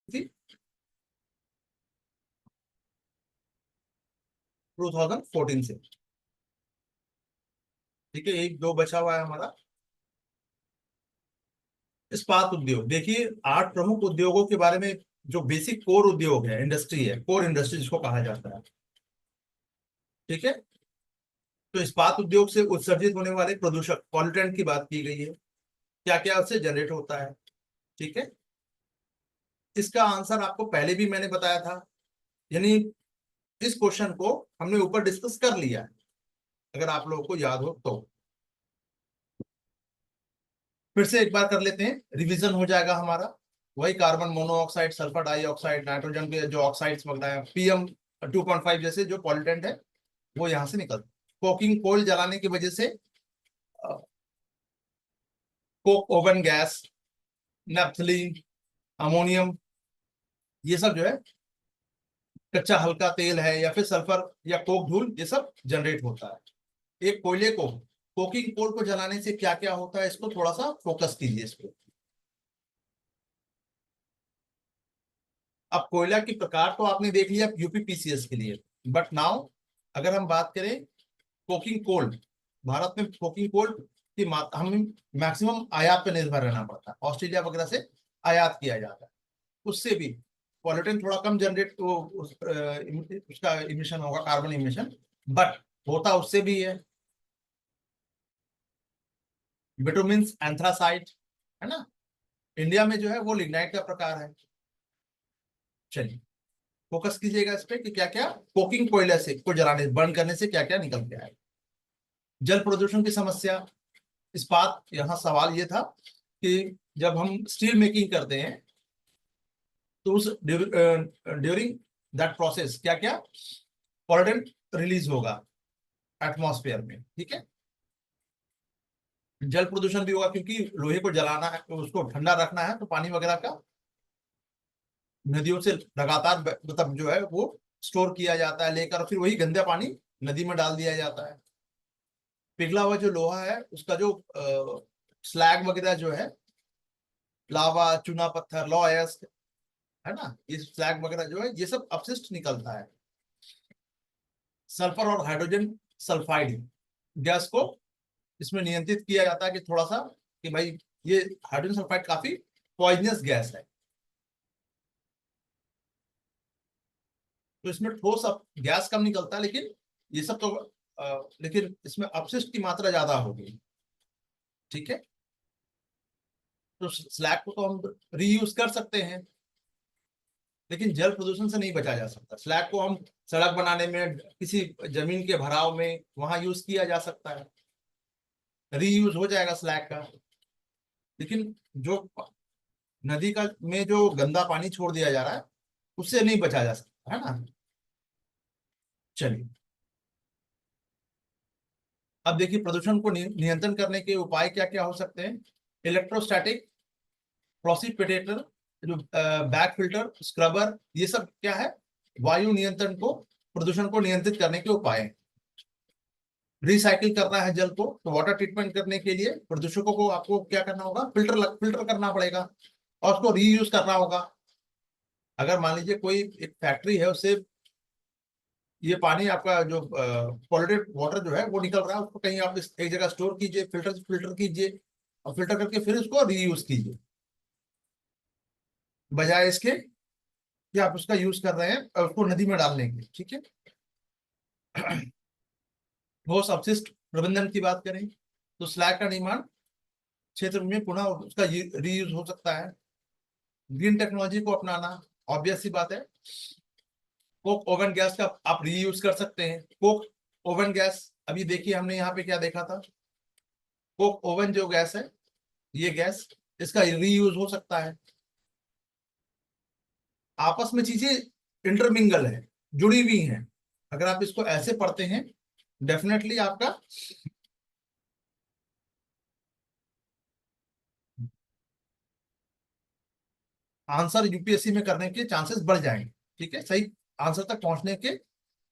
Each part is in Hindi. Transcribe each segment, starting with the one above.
थी 2014 से। ठीक है, एक दो बचा हुआ है हमारा इस्पात उद्योग। देखिए 8 प्रमुख उद्योगों के बारे में, जो बेसिक कोर उद्योग है, इंडस्ट्री है, कोर इंडस्ट्री जिसको कहा जाता है। ठीक है, तो इस्पात उद्योग से उत्सर्जित होने वाले प्रदूषक पॉल्यूटेंट की बात की गई है, क्या क्या उससे जनरेट होता है। ठीक है, इसका आंसर आपको पहले भी मैंने बताया था, यानी इस क्वेश्चन को हमने ऊपर डिस्कस कर लिया है, अगर आप लोगों को याद हो तो। फिर से एक बार कर लेते हैं, रिवीजन हो जाएगा हमारा। वही carbon monoxide, sulphur dioxide, nitrogen के जो ऑक्साइड्स वगैरह हैं, PM 2.5 जैसे जो पॉल्यूटेंट है वो यहाँ से निकलते। कोकिंग कोल जलाने की वजह से कोक ओवन गैस, नेपथलीन, अमोनियम, ये सब जो है कच्चा हल्का तेल है, या फिर सल्फर या कोक धूल, ये सब जनरेट होता है। एक कोयले को, कोकिंग कोल को जलाने से क्या क्या होता है, इसको थोड़ा सा फोकस कीजिए इस पे। अब कोयला की प्रकार तो आपने देख लिया यूपीपीसीएस के लिए, बट नाउ अगर हम बात करें कोकिंग कोल, भारत में कोकिंग कोल की मात्रा, हम मैक्सिमम आयात पर निर्भर रहना पड़ता है, ऑस्ट्रेलिया वगैरह से आयात किया जाता है। उससे भी पॉल्यूटेंट थोड़ा कम जनरेट उसका इमिशन होगा, कार्बन इमिशन, बट होता उससे भी है। बिटुमिन्स, एंथ्रासाइट, है ना। इंडिया में जो है वो लिग्नाइट का प्रकार है। चलिए फोकस कीजिएगा इस पे कि क्या क्या कोकिंग कोयले से को जलाने, बर्न करने से क्या क्या निकल के आए। जल प्रदूषण की समस्या, इस्पात, यहाँ सवाल ये था कि जब हम स्टील मेकिंग करते हैं तो उस ड्यूरिंग दैट प्रोसेस क्या क्या पॉल्यूटेंट रिलीज होगा एटमॉस्फेयर में। ठीक है, जल प्रदूषण भी होगा क्योंकि लोहे को जलाना है, उसको ठंडा रखना है, तो पानी वगैरह का नदियों से लगातार मतलब जो है वो स्टोर किया जाता है लेकर, फिर वही गंदा पानी नदी में डाल दिया जाता है। पिघला हुआ जो लोहा है उसका जो स्लैग वगैरह जो है, लावा, चूना पत्थर, लॉ एस्क, है ना, ये स्लैग वगैरह जो है ये सब अपशिष्ट निकलता है। सल्फर और हाइड्रोजन सल्फाइड गैस को इसमें नियंत्रित किया जाता है कि थोड़ा सा, कि भाई ये हाइड्रोजन सल्फाइड काफी पॉइजनस गैस है, तो इसमें ठोस गैस कम निकलता है, लेकिन ये सब तो लेकिन इसमें अपशिष्ट की मात्रा ज्यादा होगी। ठीक है, तो स्लैग को तो हम रीयूज कर सकते हैं, लेकिन जल प्रदूषण से नहीं बचा जा सकता। स्लैग को हम सड़क बनाने में, किसी जमीन के भराव में, वहां यूज किया जा सकता है, रीयूज हो जाएगा स्लैग का। लेकिन जो नदी का में जो गंदा पानी छोड़ दिया जा रहा है उससे नहीं बचा जा सकता, है ना। चलिए अब देखिए प्रदूषण को नियंत्रण करने के उपाय क्या क्या हो सकते हैं। इलेक्ट्रोस्टैटिक, प्रोसिपिटेटर, जो बैक फिल्टर, स्क्रबर, ये सब क्या है, वायु नियंत्रण को, प्रदूषण को नियंत्रित करने के उपाय हैं। रिसाइकिल करना है जल को, तो वाटर ट्रीटमेंट करने के लिए प्रदूषकों को आपको क्या करना होगा, फिल्टर करना पड़ेगा और उसको रीयूज करना होगा। अगर मान लीजिए कोई एक फैक्ट्री है, उससे ये पानी आपका जो पॉल्यूटेड वाटर जो है वो निकल रहा है, उसको कहीं आप एक जगह स्टोर कीजिए, फिल्टर कीजिए, और फिल्टर करके फिर उसको रीयूज कीजिए, बजाय इसके कि आप उसका यूज कर रहे हैं और उसको नदी में डालने के। ठीक है, ठोस अपशिष्ट प्रबंधन की बात करें तो स्लैग का निर्माण क्षेत्र में पुनः उसका रीयूज हो सकता है। ग्रीन टेक्नोलॉजी को अपनाना, ऑब्वियस सी बात है, कोक ओवन गैस का आप रीयूज कर सकते हैं। कोक ओवन गैस, अभी देखिए हमने यहाँ पे क्या देखा था, कोक ओवन जो गैस है, ये गैस, इसका रीयूज हो सकता है। आपस में चीजें इंटरमिंगल है, जुड़ी हुई हैं। अगर आप इसको ऐसे पढ़ते हैं, डेफिनेटली आपका आंसर यूपीएससी में करने के चांसेस बढ़ जाएंगे। ठीक है, सही आंसर तक पहुंचने के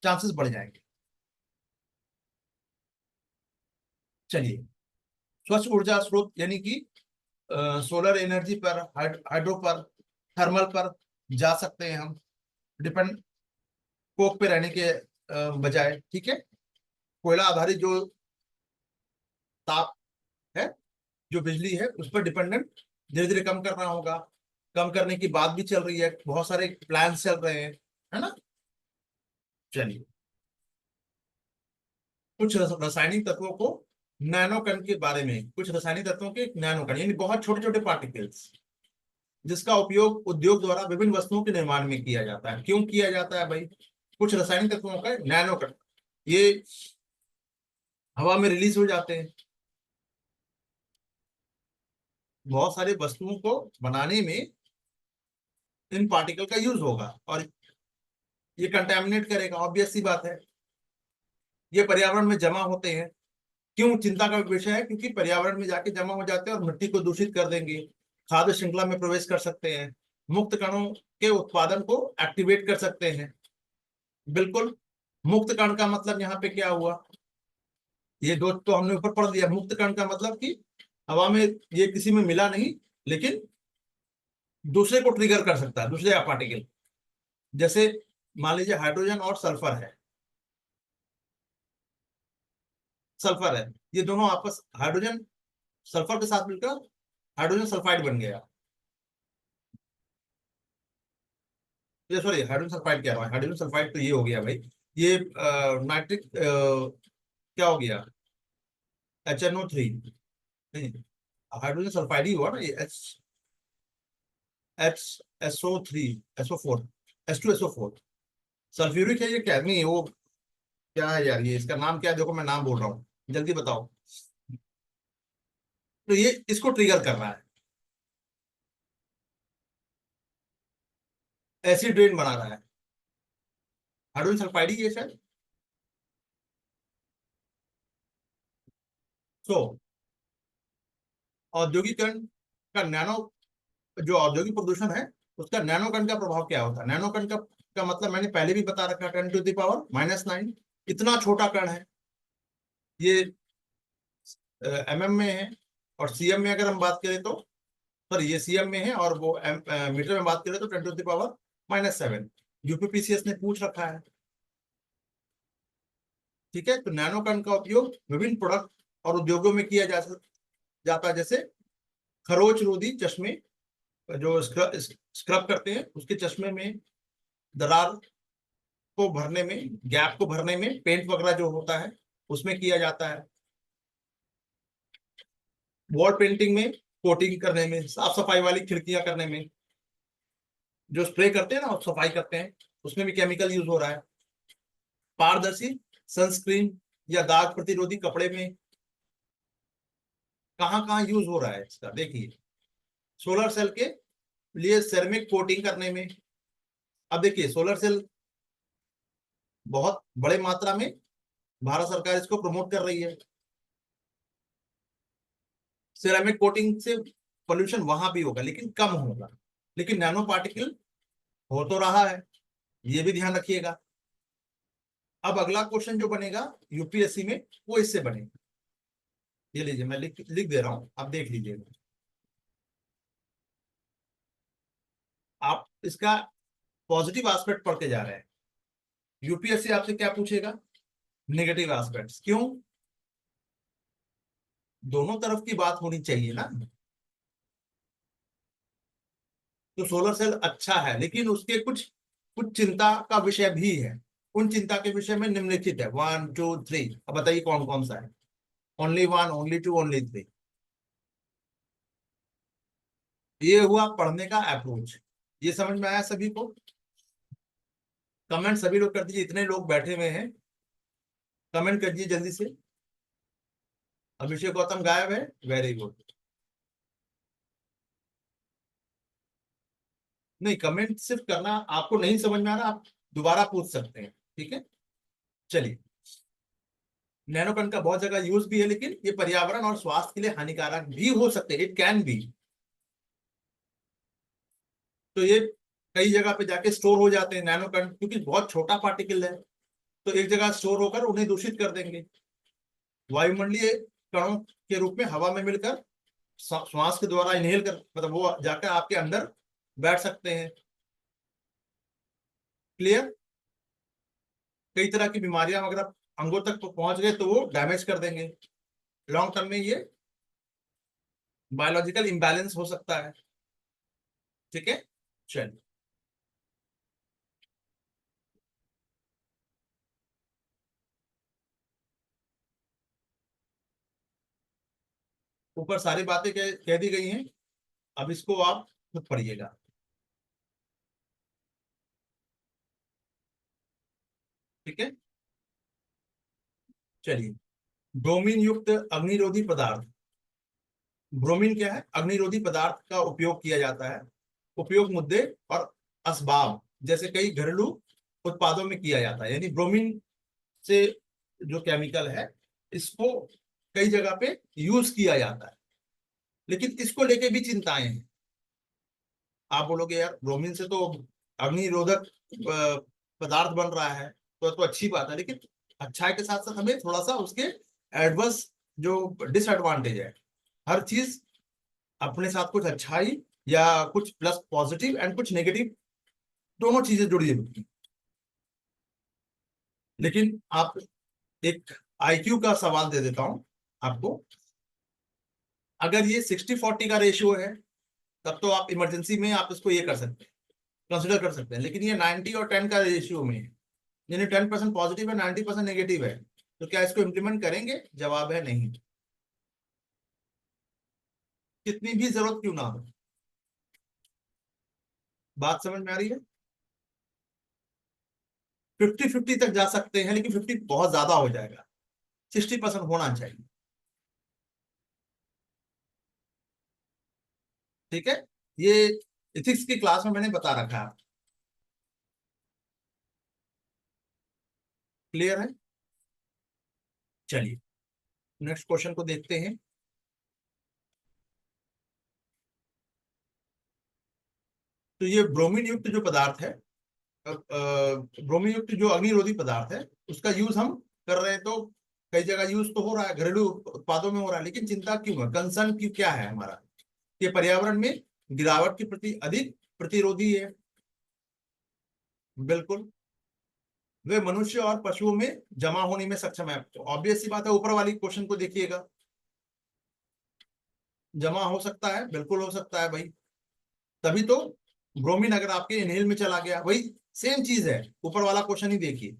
चांसेस बढ़ जाएंगे। चलिए, स्वच्छ ऊर्जा स्रोत यानी कि सोलर एनर्जी पर, हाइड्रो पर, थर्मल पर, जा सकते हैं हम, डिपेंड कोक पे रहने के बजाय। ठीक है, कोयला आधारित जो ताप है, जो बिजली है, उस पर डिपेंडेंट धीरे धीरे कम करना होगा। कम करने की बात भी चल रही है, बहुत सारे प्लान चल रहे हैं, है ना। चलिए, कुछ रासायनिक तत्वों को नैनो कण के बारे में, कुछ रासायनिक तत्वों के नैनो कण यानी बहुत छोटे छोटे पार्टिकल्स, जिसका उपयोग उद्योग द्वारा विभिन्न वस्तुओं के निर्माण में किया जाता है। क्यों किया जाता है भाई? कुछ रासायनिक तत्वों का नैनो कण, ये हवा में रिलीज हो जाते हैं, बहुत सारी वस्तुओं को बनाने में इन पार्टिकल का यूज होगा, और ये कंटेमिनेट करेगा, ऑब्वियस सी बात है। ये पर्यावरण में जमा होते हैं। क्यों चिंता का विषय है? क्योंकि पर्यावरण में जाके जमा हो जाते हैं और मिट्टी को दूषित कर देंगे, खाद्य श्रृंखला में प्रवेश कर सकते हैं, मुक्त कणों के उत्पादन को एक्टिवेट कर सकते हैं। बिल्कुल, मुक्त कण का मतलब यहाँ पे क्या हुआ? ये दो तो हमने ऊपर पढ़ दिया। मुक्त कण का मतलब कि हवा में ये किसी में मिला नहीं, लेकिन दूसरे को ट्रिगर कर सकता है, दूसरे पार्टिकल। जैसे मान लीजिए हाइड्रोजन और सल्फर है, सल्फर है, ये दोनों आपस, हाइड्रोजन सल्फर के साथ मिलकर हाइड्रोजन सल्फाइड बन गया। ये सॉरी, हाइड्रोजन सल्फाइड क्या है? हाइड्रोजन सल्फाइड तो ये हो गया भाई, ये नाइट्रिक क्या हो गया, HNO3। नहीं, हाइड्रोजन सल्फाइड ही हुआ ना ये, HSO3, SO4, H2SO4। सल्फ्यूरिक है ये क्या? नहीं, वो क्या है यार, ये इसका नाम क्या है? देखो मैं नाम बोल रहा हूँ, जल्दी बताओ। तो ये इसको ट्रिगर कर रहा है, एसिड रेन बना रहा है, हाइड्रोजन सल्फाइड ही है शायद। सो औद्योगिकरण का नैनो, जो औद्योगिक प्रदूषण है उसका नैनो कण का प्रभाव क्या होता है? नैनो कण का मतलब मैंने पहले भी बता रखा, 10⁻⁹ इतना छोटा कण है ये। MM में है, और CM में अगर हम बात करें तो, सॉरी ये CM में है, और वो मीटर में बात करें तो 10⁻⁷ UPPCS ने पूछ रखा है। ठीक है, तो नैनो कण का उपयोग विभिन्न प्रोडक्ट और उद्योगों में किया जाता है। जैसे खरोच रोधी चश्मे, जो स्क्रब करते हैं, उसके चश्मे में दरार को भरने में, गैप को भरने में, पेंट वगैरह जो होता है उसमें किया जाता है। वॉल पेंटिंग में, कोटिंग करने में, साफ सफाई वाली खिड़कियां करने में, जो स्प्रे करते हैं ना और सफाई करते हैं, उसमें भी केमिकल यूज हो रहा है। पारदर्शी सनस्क्रीन या दाग प्रतिरोधी कपड़े में कहाँ कहाँ यूज हो रहा है इसका, देखिए। सोलर सेल के लिए सेरेमिक कोटिंग करने में। अब देखिए, सोलर सेल बहुत बड़े मात्रा में भारत सरकार इसको प्रमोट कर रही है। सिरेमिक कोटिंग से पोल्यूशन वहां भी होगा, लेकिन कम होगा, लेकिन नैनो पार्टिकल हो तो रहा है, ये भी ध्यान रखिएगा। अब अगला क्वेश्चन जो बनेगा UPSC में, वो इससे बनेगा। ये लीजिए, मैं लिख लिख दे रहा हूं, आप देख लीजिएगा। आप इसका पॉजिटिव एस्पेक्ट पढ़ के जा रहे हैं, UPSC आपसे क्या पूछेगा? Negative aspects. क्यों? दोनों तरफ की बात होनी चाहिए ना। तो सोलर सेल अच्छा है, लेकिन उसके कुछ कुछ चिंता का विषय भी है। उन चिंता के विषय में निम्नलिखित है, 1 2 3। अब बताइए कौन कौन सा है? Only 1, only 2, only 3। ये हुआ पढ़ने का अप्रोच। ये समझ में आया सभी को? कमेंट सभी लोग कर दीजिए, इतने लोग बैठे हुए हैं, कमेंट कर दीजिए जल्दी से। अभिषेक गौतम गायब है, वेरी गुड। नहीं, कमेंट सिर्फ करना, आपको नहीं समझ में आ रहा आप दोबारा पूछ सकते हैं, ठीक है। चलिए, नैनो कण का बहुत जगह यूज भी है, लेकिन ये पर्यावरण और स्वास्थ्य के लिए हानिकारक भी हो सकते हैं, इट कैन बी। तो ये कई जगह पे जाके स्टोर हो जाते हैं नैनो कण, क्योंकि बहुत छोटा पार्टिकल है, तो एक जगह स्टोर होकर उन्हें दूषित कर देंगे। वायुमंडलीय कणों के रूप में हवा में मिलकर श्वास के द्वारा इनहेल कर, मतलब वो जाकर आपके अंदर बैठ सकते हैं। क्लियर। कई तरह की बीमारियां अगर आप अंगों तक पहुंच गए तो वो डैमेज कर देंगे। लॉन्ग टर्म में ये बायोलॉजिकल इम्बैलेंस हो सकता है। ठीक है, चलिए। ऊपर सारी बातें कह दी गई हैं, अब इसको आप खुद पढ़िएगा। ठीक है, चलिए। ब्रोमीन युक्त अग्निरोधी पदार्थ। ब्रोमीन क्या है? अग्निरोधी पदार्थ का उपयोग किया जाता है। उपयोग मुद्दे और असबाब जैसे कई घरेलू उत्पादों में किया जाता है। यानी ब्रोमीन से जो केमिकल है, इसको कई जगह पे यूज किया जाता है, लेकिन इसको लेके भी चिंताएं हैं। आप बोलोगे यार ब्रोमीन से तो अग्निरोधक पदार्थ बन रहा है, तो अच्छी बात है, लेकिन अच्छाई के साथ साथ हमें थोड़ा सा उसके एडवर्स जो डिसएडवांटेज है, हर चीज अपने साथ कुछ अच्छाई या कुछ प्लस पॉजिटिव एंड कुछ नेगेटिव दोनों चीजें जुड़ी होती हैं। लेकिन आप एक आईक्यू का सवाल दे देता हूं आपको। अगर ये 60-40 का रेशियो है, तब तो आप इमरजेंसी में आप इसको ये कर सकते हैं, कंसिडर कर सकते हैं। लेकिन ये 90 और 10 का रेशियो में है, यानी 10% पॉजिटिव है, 90% नेगेटिव है, तो क्या इसको इम्प्लीमेंट करेंगे? जवाब है नहीं। कितनी भी जरूरत क्यों ना हो। बात समझ में आ रही है? 50-50 तक जा सकते हैं, लेकिन 50 बहुत ज्यादा हो जाएगा। 60% होना चाहिए। ठीक है, ये इथिक्स की क्लास में मैंने बता रखा है। क्लियर है? चलिए, नेक्स्ट क्वेश्चन को देखते हैं। तो ये ब्रोमीन युक्त जो पदार्थ है, ब्रोमीन युक्त जो अग्निरोधी पदार्थ है, उसका यूज हम कर रहे हैं, तो कई जगह यूज तो हो रहा है, घरेलू उत्पादों में हो रहा है, लेकिन चिंता क्यों है? कंसर्न क्यों, क्या है हमारा? ये पर्यावरण में गिरावट के प्रति अधिक प्रतिरोधी है। बिल्कुल। वे मनुष्य और पशुओं में जमा होने में सक्षम है। तो ऑब्वियस सी बात है, ऊपर वाली क्वेश्चन को देखिएगा, जमा हो सकता है, बिल्कुल हो सकता है भाई। तभी तो ब्रोमीन अगर आपके इनहेल में चला गया, वही सेम चीज है, ऊपर वाला क्वेश्चन ही देखिए।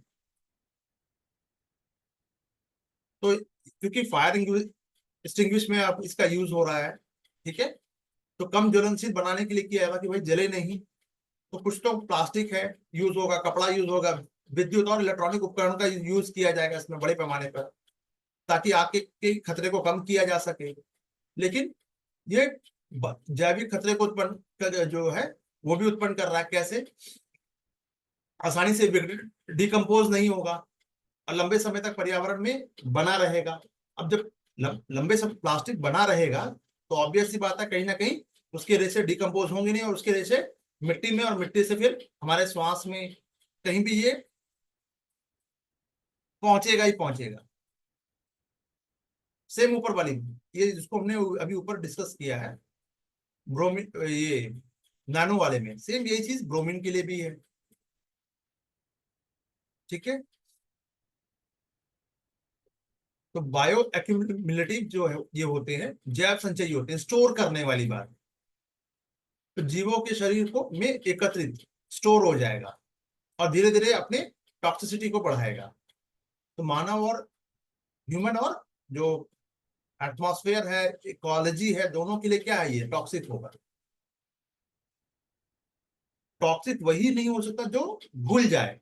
तो क्योंकि फायर एक्सटिंग्विश में आप इसका यूज हो रहा है, ठीक है, तो कम ज्वलनशील बनाने के लिए किया जाएगा कि भाई जले नहीं। तो कुछ तो प्लास्टिक है, यूज होगा, कपड़ा यूज होगा, विद्युत और इलेक्ट्रॉनिक उपकरण का यूज किया जाएगा इसमें बड़े पैमाने पर, ताकि आग के खतरे को कम किया जा सके। लेकिन ये जैविक खतरे को उत्पन्न जो है, वो भी उत्पन्न कर रहा है। कैसे? आसानी से डिकम्पोज नहीं होगा और लंबे समय तक पर्यावरण में बना रहेगा। अब जब लंबे समय प्लास्टिक बना रहेगा, तो ऑब्वियस सी बात है, कहीं ना कहीं उसके रेशे डिकम्पोज होंगे नहीं, और उसके रेशे मिट्टी में, और मिट्टी से फिर हमारे श्वास में कहीं भी ये पहुंचेगा ही पहुंचेगा। सेम ऊपर वाली, ये जिसको हमने अभी ऊपर डिस्कस किया है, ब्रोमीन, ये नानो वाले में सेम यही चीज ब्रोमीन के लिए भी है। ठीक है, तो बायो एक्यूमुलेटिव जो है, ये होते हैं जैव संचयी होते हैं, स्टोर करने वाली बात। तो जीवों के शरीर को में एकत्रित स्टोर हो जाएगा और धीरे धीरे अपने टॉक्सिसिटी को बढ़ाएगा। तो मानव और ह्यूमन और जो एटमॉस्फेयर है, इकोलॉजी है, दोनों के लिए क्या है? ये टॉक्सिक होगा। टॉक्सिक वही नहीं हो सकता जो घुल जाए।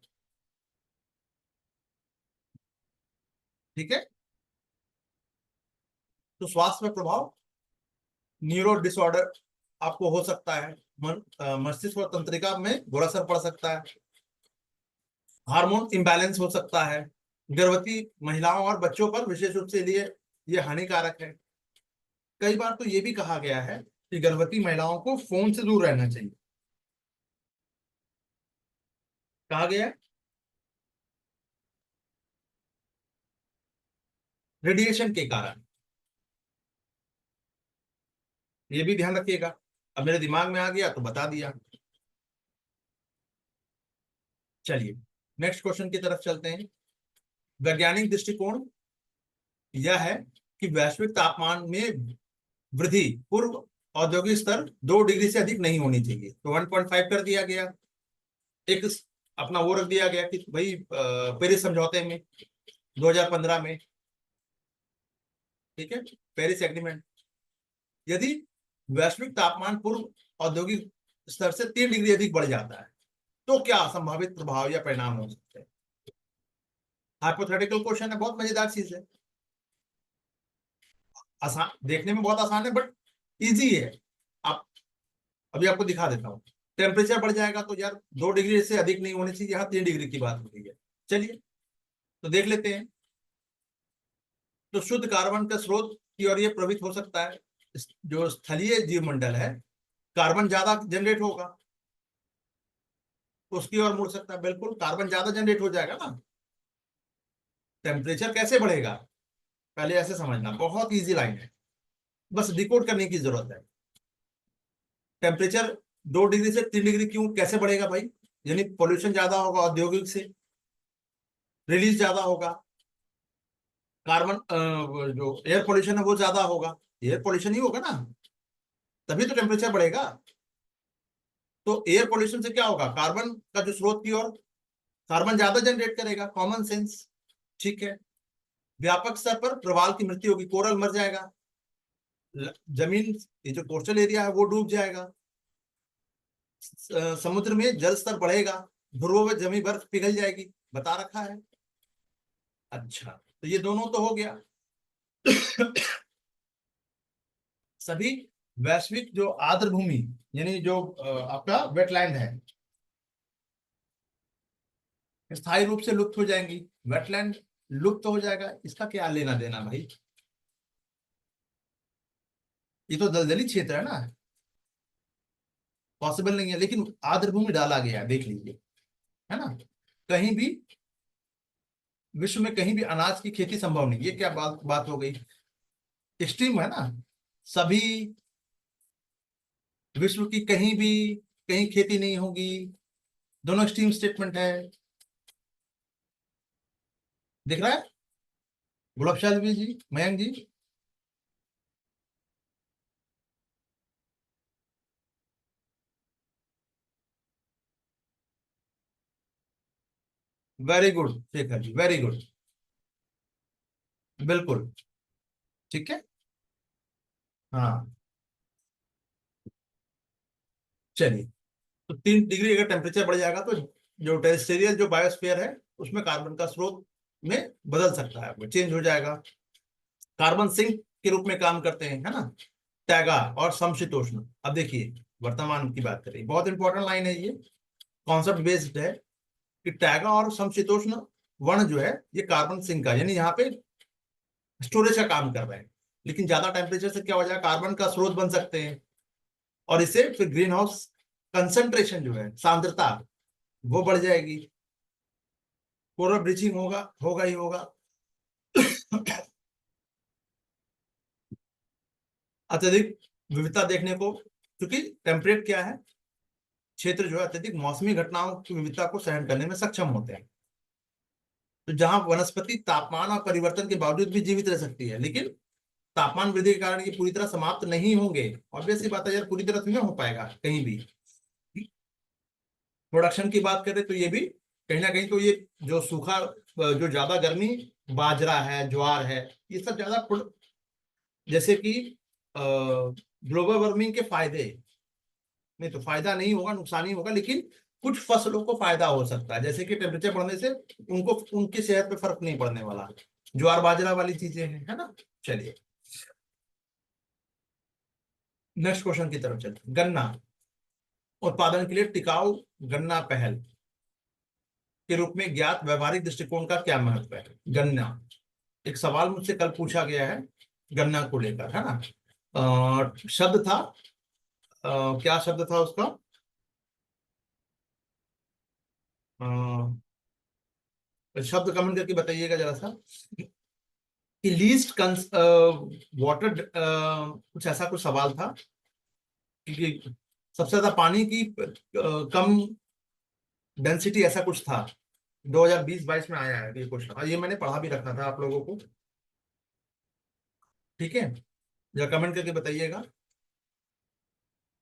ठीक है, तो स्वास्थ्य में प्रभाव, न्यूरो डिसऑर्डर आपको हो सकता है, मस्तिष्क और तंत्रिका में बुरा असर पड़ सकता है, हार्मोन इम्बैलेंस हो सकता है, गर्भवती महिलाओं और बच्चों पर विशेष रूप से लिए ये हानिकारक है। कई बार तो ये भी कहा गया है कि गर्भवती महिलाओं को फोन से दूर रहना चाहिए। कहा गया है, रेडिएशन के कारण। ये भी ध्यान रखिएगा। अब मेरे दिमाग में आ गया तो बता दिया। चलिए नेक्स्ट क्वेश्चन की तरफ चलते हैं। वैज्ञानिक दृष्टिकोण यह है कि वैश्विक तापमान में वृद्धि पूर्व औद्योगिक स्तर 2 डिग्री से अधिक नहीं होनी चाहिए, तो 1.5 कर दिया गया। एक अपना वो रख दिया गया कि भाई पेरिस समझौते में 2015 में, ठीक है, पेरिस एग्रीमेंट, यदि वैश्विक तापमान पूर्व औद्योगिक स्तर से 3 डिग्री अधिक बढ़ जाता है तो क्या संभावित प्रभाव या परिणाम हो सकते हैं। हाइपोथेटिकल क्वेश्चन है, बहुत मजेदार चीज है, आसान, देखने में बहुत आसान है बट इजी है। आप अभी आपको दिखा देता हूँ। टेम्परेचर बढ़ जाएगा तो यार 2 डिग्री से अधिक नहीं होनी चाहिए, यहाँ 3 डिग्री की बात हो रही है। चलिए तो देख लेते हैं। तो शुद्ध कार्बन का स्रोत की ओर ये प्रवृत्त हो सकता है। जो स्थलीय जीवमंडल है, कार्बन ज्यादा जनरेट होगा, उसकी ओर मुड़ सकता है। बिल्कुल, कार्बन ज्यादा जनरेट हो जाएगा ना। टेम्परेचर कैसे बढ़ेगा, पहले ऐसे समझना, बहुत इजी लाइन है, बस डिकोड करने की जरूरत है। टेम्परेचर 2 डिग्री से 3 डिग्री क्यों, कैसे बढ़ेगा भाई, यानी पोल्यूशन ज्यादा होगा, औद्योगिक से रिलीज ज्यादा होगा, कार्बन जो एयर पोल्यूशन है वो ज्यादा होगा, एयर पोल्यूशन ही होगा ना, तभी तो टेम्परेचर बढ़ेगा। तो एयर पोल्यूशन से क्या होगा, कार्बन का जो स्रोत की ओर, कार्बन ज्यादा जनरेट करेगा, कॉमन सेंस, ठीक है। व्यापक स्तर पर प्रवाल की मृत्यु होगी, कोरल मर जाएगा, जमीन, ये जो कोस्टल एरिया है वो डूब जाएगा, समुद्र में जल स्तर बढ़ेगा, ध्रुवों में जमी बर्फ पिघल जाएगी, बता रखा है। अच्छा, तो ये दोनों तो हो गया। सभी वैश्विक जो आर्द्र भूमि, यानी जो आपका वेटलैंड है, स्थायी रूप से लुप्त हो जाएंगी। वेटलैंड लुप्त हो जाएगा, इसका क्या लेना देना भाई, ये तो दलदली क्षेत्र है ना, पॉसिबल नहीं है। लेकिन आर्द्र भूमि डाला गया है, देख लीजिए, है ना। कहीं भी विश्व में कहीं भी अनाज की खेती संभव नहीं, ये क्या बात हो गई, एक्सट्रीम है ना। सभी विश्व की कहीं भी कहीं खेती नहीं होगी, दोनों एक्सट्रीम स्टेटमेंट है। दिख रहा है गुलाब शाह जी, मयंक जी। Very good Shekhar ji, very good, बिल्कुल ठीक है। हाँ, चलिए, तो 3 डिग्री अगर टेम्परेचर बढ़ जाएगा तो जो टेरेस्टेरियल जो बायोस्फीयर है उसमें कार्बन का स्रोत में बदल सकता है, चेंज हो जाएगा, कार्बन सिंक के रूप में काम करते हैं, है ना। टैगा और समशीतोष्ण, अब देखिए वर्तमान की बात करें, बहुत इंपॉर्टेंट लाइन है ये, कॉन्सेप्ट बेस्ड है कि टैगा और समशीतोष्ण वर्ण जो है ये कार्बन सिंक का, यानी यहाँ पे स्टोरेज का काम कर रहे हैं। लेकिन ज्यादा टेम्परेचर से क्या हो जाएगा, कार्बन का स्रोत बन सकते हैं, और इससे फिर ग्रीन हाउस कंसंट्रेशन जो है, सांद्रता, वो बढ़ जाएगी, कोरल ब्लीचिंग होगा, होगा ही होगा। अत्यधिक विविधता देखने को, क्योंकि टेम्परेट क्या है, क्षेत्र जो है अत्यधिक मौसमी घटनाओं की विविधता को सहन करने में सक्षम होते हैं। तो जहां वनस्पति तापमान और परिवर्तन के बावजूद भी जीवित रह सकती है, लेकिन तापमान वृद्धि के कारण ये पूरी तरह समाप्त नहीं होंगे। ऑब्वियस सी बात है यार, पूरी तरह से नहीं हो पाएगा कहीं भी। प्रोडक्शन की बात करें तो ये भी कहीं ना कहीं, तो ये जो सूखा, जो ज्यादा गर्मी, बाजरा है, ज्वार है, ये सब ज्यादा जैसे कि ग्लोबल वार्मिंग के फायदे, नहीं तो फायदा नहीं होगा, नुकसान ही होगा, लेकिन कुछ फसलों को फायदा हो सकता है, जैसे कि टेम्परेचर बढ़ने से उनको, उनकी सेहत पे फर्क नहीं पड़ने वाला, ज्वार बाजरा वाली चीजें हैं, है ना। चलिए नेक्स्ट क्वेश्चन की तरफ चलते हैं। गन्ना उत्पादन के लिए टिकाऊ गन्ना पहल के रूप में ज्ञात व्यवहारिक दृष्टिकोण का क्या महत्व है। गन्ना, एक सवाल मुझसे कल पूछा गया है गन्ना को लेकर, है ना। शब्द था, क्या शब्द था उसका, शब्द कमेंट करके बताइएगा जरा सा, कि लीस्ट वाटर, कुछ ऐसा कुछ सवाल था, कि सबसे ज्यादा पानी की कम डेंसिटी ऐसा कुछ था। 2020-22 में आया है ये क्वेश्चन, और ये मैंने पढ़ा भी रखा था आप लोगों को। ठीक है, या कमेंट करके बताइएगा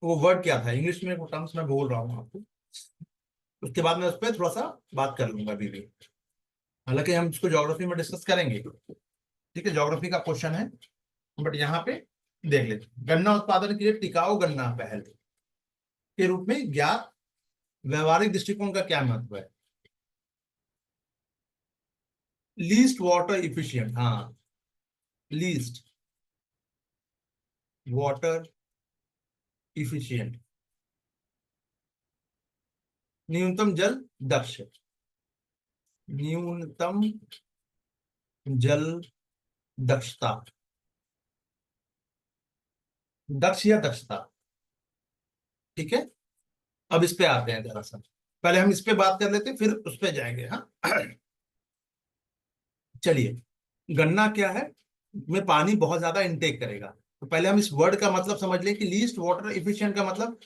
वो वर्ड क्या था इंग्लिश में, वो टर्म्स मैं बोल रहा हूँ आपको। उसके बाद मैं उस पर थोड़ा सा बात कर लूंगा अभी भी, हालांकि हम इसको ज्योग्राफी में डिस्कस करेंगे। ठीक है, ज्योग्राफी का क्वेश्चन है, बट यहाँ पे देख लेते हैं। गन्ना उत्पादन के लिए टिकाऊ गन्ना पहल के रूप में ज्ञात व्यवहारिक दृष्टिकोण का क्या महत्व है? लीस्ट वाटर इफिशियंट, हाँ, लीस्ट वाटर इफिशियंट, न्यूनतम जल दक्ष, न्यूनतम जल दक्षता, दक्ष या दक्षता। ठीक है, अब इस पे आते हैं जरा सा, पहले हम इस पे बात कर लेते हैं फिर उस पे जाएंगे। हाँ चलिए, गन्ना क्या है, में पानी बहुत ज्यादा इनटेक करेगा। तो पहले हम इस वर्ड का मतलब समझ लें कि लीस्ट वाटर इफिशिएंट का मतलब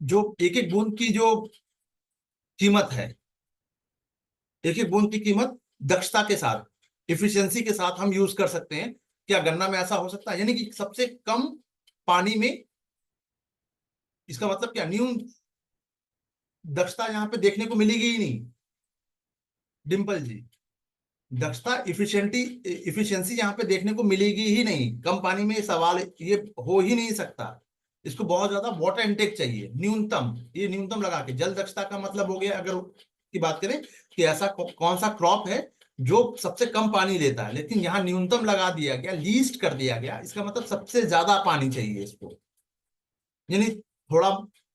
जो एक एक बूंद की जो कीमत है, एक एक बूंद की कीमत दक्षता के साथ, इफिशियंसी के साथ हम यूज कर सकते हैं। क्या गन्ना में ऐसा हो सकता है? यानी कि सबसे कम पानी में, इसका मतलब क्या, न्यून दक्षता यहाँ पे देखने को मिलेगी ही नहीं। डिम्पल जी, दक्षता इफिशियंसी यहाँ पे देखने को मिलेगी ही नहीं, कम पानी में ये सवाल ये हो ही नहीं सकता। इसको बहुत ज्यादा वाटर इनटेक चाहिए, न्यूनतम, ये न्यूनतम लगा के। जल दक्षता का मतलब हो गया, अगर की बात करें कि ऐसा कौन सा क्रॉप है जो सबसे कम पानी लेता है, लेकिन यहाँ न्यूनतम लगा दिया गया, लीस्ट कर दिया गया, इसका मतलब सबसे ज्यादा पानी चाहिए इसको। यानी थोड़ा,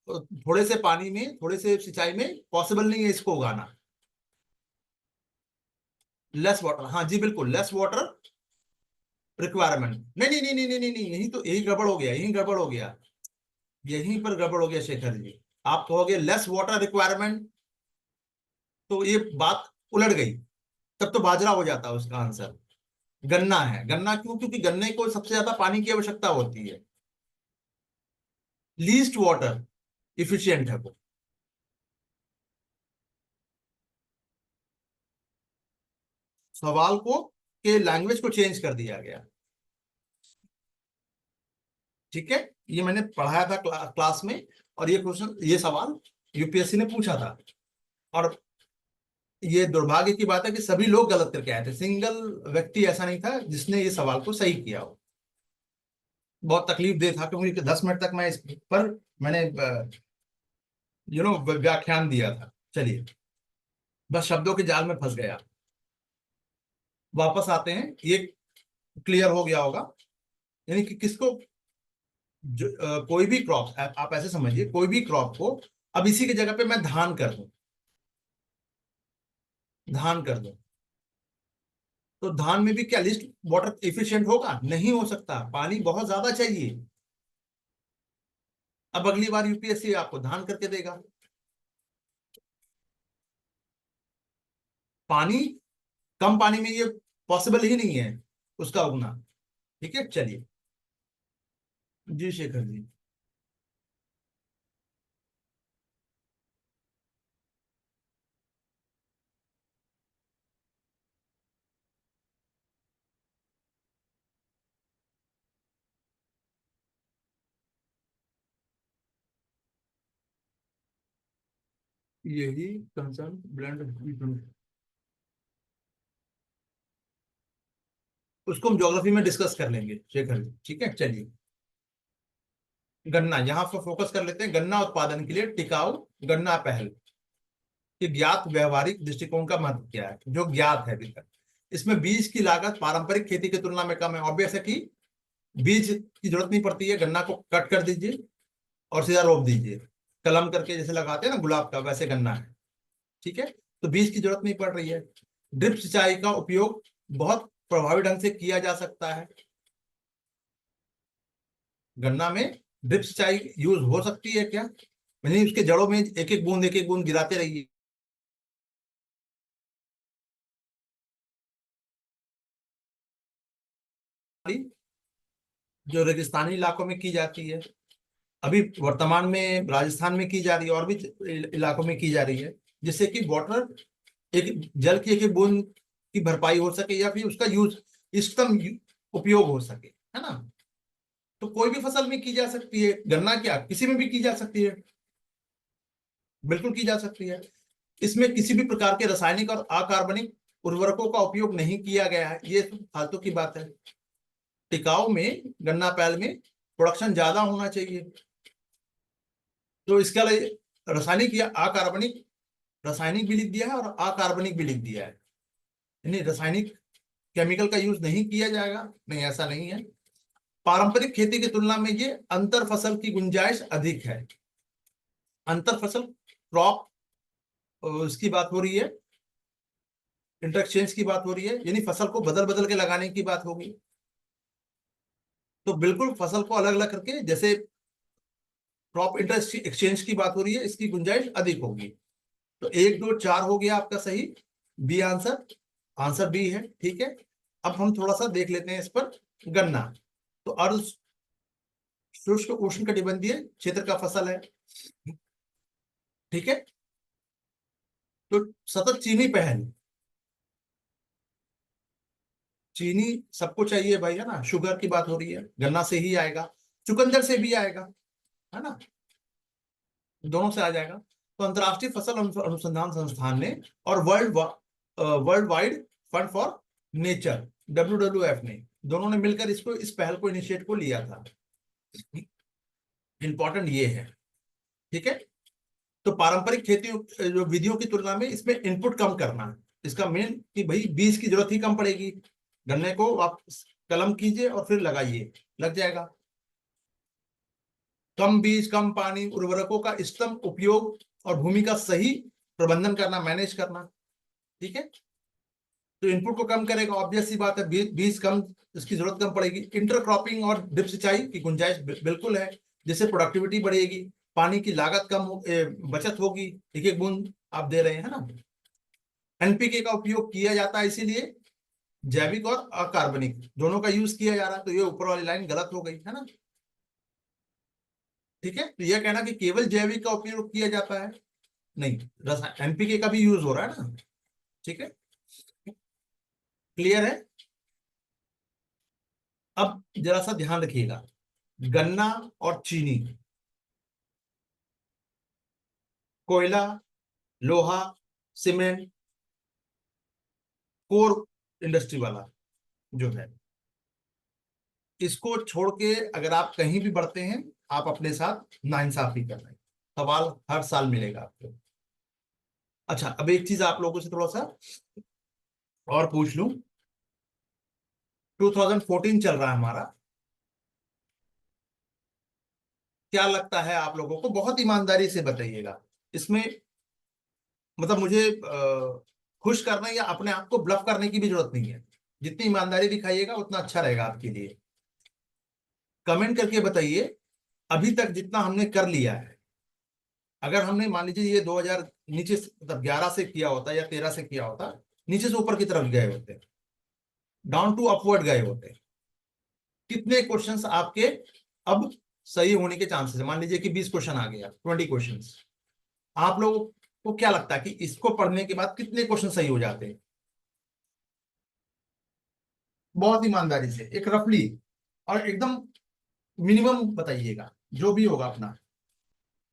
थोड़े से पानी में, थोड़े से सिंचाई में पॉसिबल नहीं है इसको उगाना। लेस वाटर, हाँ जी बिल्कुल, लेस वाटर रिक्वायरमेंट। नहीं नहीं नहीं नहीं नहीं नहीं नहीं, यही तो, यही गड़बड़ हो गया, यही गड़बड़ हो गया, यहीं पर गड़बड़ हो गया शेखर जी। आप कहोगे लेस वाटर रिक्वायरमेंट, तो ये बात उलट गई, तब तो बाजरा हो जाता है उसका आंसर। गन्ना है, गन्ना क्यों? क्योंकि गन्ने को सबसे ज्यादा पानी की आवश्यकता होती है, लीस्ट वाटर इफिशियंट है वो। सवाल को के लैंग्वेज को चेंज कर दिया गया। ठीक है, ये मैंने पढ़ाया था क्लास में, और ये क्वेश्चन, ये सवाल यूपीएससी ने पूछा था। और ये दुर्भाग्य की बात है कि सभी लोग गलत करके आए थे, सिंगल व्यक्ति ऐसा नहीं था जिसने ये सवाल को सही किया हो। बहुत तकलीफ दे था, क्योंकि 10 मिनट तक मैं इस पर मैंने व्याख्यान दिया था। चलिए, बस शब्दों के जाल में फंस गया। वापस आते हैं, ये क्लियर हो गया होगा। यानी कि किसको, कोई भी क्रॉप, आप ऐसे समझिए, कोई भी क्रॉप को अब इसी की जगह पे मैं धान कर दूं, धान कर दूं, तो धान में भी क्या लिस्ट वाटर इफिशिएंट होगा? नहीं हो सकता, पानी बहुत ज्यादा चाहिए। अब अगली बार यूपीएससी आपको धान करके देगा, पानी, कम पानी में ये पॉसिबल ही नहीं है उसका उगना। ठीक है, चलिए, जी शेखर जी। यही कंसर्न ब्लेंड, उसको हम ज्योग्राफी में डिस्कस कर लेंगे शेखर जी। ठीक है, चलिए, गन्ना यहाँ पर फोकस कर लेते हैं। गन्ना उत्पादन के लिए टिकाऊ गन्ना पहल कि ज्ञात व्यवहारिक दृष्टिकोण का महत्व क्या है, जो ज्ञात है अभी तक। इसमें बीज की लागत पारंपरिक खेती की तुलना में कम है। ऑब्वियस है कि बीज की जरूरत नहीं पड़ती है, गन्ना को कट कर दीजिए और सीधा रोप दीजिए, कलम करके जैसे लगाते हैं ना गुलाब का, वैसे गन्ना है। ठीक है, तो बीज की जरूरत नहीं पड़ रही है। ड्रिप सिंचाई का उपयोग बहुत प्रभावी ढंग से किया जा सकता है। गन्ना में ड्रिप सिंचाई यूज हो सकती है क्या? यानी उसके जड़ों में एक एक बूंद गिराते रहिए। जो रेगिस्तानी इलाकों में की जाती है, अभी वर्तमान में राजस्थान में की जा रही है और भी इलाकों में की जा रही है, जिससे कि वाटर, एक जल की एक एक बूंद की भरपाई हो सके या फिर उसका यूज इष्टतम उपयोग हो सके, है ना। तो कोई भी फसल में की जा सकती है, गन्ना क्या किसी में भी की जा सकती है, बिल्कुल की जा सकती है। इसमें किसी भी प्रकार के रासायनिक और अकार्बनिक उर्वरकों का उपयोग नहीं किया गया है, ये फालतू की बात है। टिकाऊ में गन्ना पैल में प्रोडक्शन ज्यादा होना चाहिए, तो इसके लिए रासायनिक या अकार्बनिक, रासायनिक भी लिख दिया है और अकार्बनिक भी लिख दिया है, यानी रासायनिक केमिकल का यूज नहीं किया जाएगा, नहीं ऐसा नहीं है। पारंपरिक खेती की तुलना में ये अंतर फसल की गुंजाइश अधिक है। अंतर फसल क्रॉप, उसकी बात हो रही है, इंटरचेंज की बात हो रही है, यानी फसल को बदल बदल के लगाने की बात होगी। तो बिल्कुल फसल को अलग अलग करके, जैसे क्रॉप इंटर एक्सचेंज की बात हो रही है, इसकी गुंजाइश अधिक होगी। तो 1 2 4 हो गया आपका सही, बी आंसर, आंसर बी है, ठीक है। अब हम थोड़ा सा देख लेते हैं इस पर, गन्ना तो अर्ध शुष्क उष्णकटिबंधीय क्षेत्र का फसल है, ठीक है। तो सतत चीनी पहल, चीनी सबको चाहिए भाई, है ना, शुगर की बात हो रही है, गन्ना से ही आएगा, चुकंदर से भी आएगा, है ना, दोनों से आ जाएगा। तो अंतरराष्ट्रीय फसल अनुसंधान संस्थान ने और world wide fund for nature, WWF ने, दोनों ने मिलकर इसको, इस पहल को, इनिशिएट को लिया था। इंपॉर्टेंट ये है, ठीक है। तो पारंपरिक खेती जो विधियों की तुलना में इसमें इनपुट कम करना है इसका मेन, कि भाई बीज की जरूरत ही कम पड़ेगी, गन्ने को आप कलम कीजिए और फिर लगाइए, लग जाएगा। कम बीज, कम पानी, उर्वरकों का इष्टतम उपयोग और भूमि का सही प्रबंधन करना, मैनेज करना, ठीक है। तो इनपुट को कम करेगा, ऑब्वियस सी बात है, बीज कम, इसकी जरूरत कम पड़ेगी। इंटरक्रॉपिंग और ड्रिप सिंचाई की गुंजाइश बिल्कुल है, जिससे प्रोडक्टिविटी बढ़ेगी, पानी की लागत कम बचत होगी, एक एक बूंद आप दे रहे हैं, है ना। एनपीके का उपयोग किया जाता है, इसीलिए जैविक और अकार्बनिक दोनों का यूज किया जा रहा है, तो ये ऊपर वाली लाइन गलत हो गई, है ना, ठीक है। तो यह कहना कि केवल जैविक का उपयोग किया जाता है, नहीं, एनपीके का भी यूज हो रहा है ना, ठीक है, क्लियर है। अब जरा सा ध्यान रखिएगा, गन्ना और चीनी, कोयला, लोहा, सीमेंट, कोर इंडस्ट्री वाला जो है, इसको छोड़ के अगर आप कहीं भी बढ़ते हैं, आप अपने साथ नाइंसाफी कर रहे हैं, सवाल हर साल मिलेगा आपको। अच्छा, अब एक चीज आप लोगों से थोड़ा सा और पूछ लूं, 2014 चल रहा है हमारा, क्या लगता है आप लोगों को, बहुत ईमानदारी से बताइएगा, इसमें मतलब मुझे खुश करने या अपने आप को ब्लफ करने की भी जरूरत नहीं है, जितनी ईमानदारी दिखाइएगा उतना अच्छा रहेगा आपके लिए। कमेंट करके बताइए, अभी तक जितना हमने कर लिया है, अगर हमने मान लीजिए ये 2000 नीचे मतलब 11 से किया होता या 13 से किया होता, नीचे से ऊपर की तरफ गए होते, डाउन टू अपवर्ड गए होते, कितने क्वेश्चंस आपके अब सही होने के चांसेस है। मान लीजिए कि 20 क्वेश्चन आ गया, 20 क्वेश्चंस, आप लोगों को क्या लगता है कि इसको पढ़ने के बाद कितने क्वेश्चन सही हो जाते हैं? बहुत ईमानदारी से एक रफली और एकदम मिनिमम बताइएगा, जो भी होगा अपना,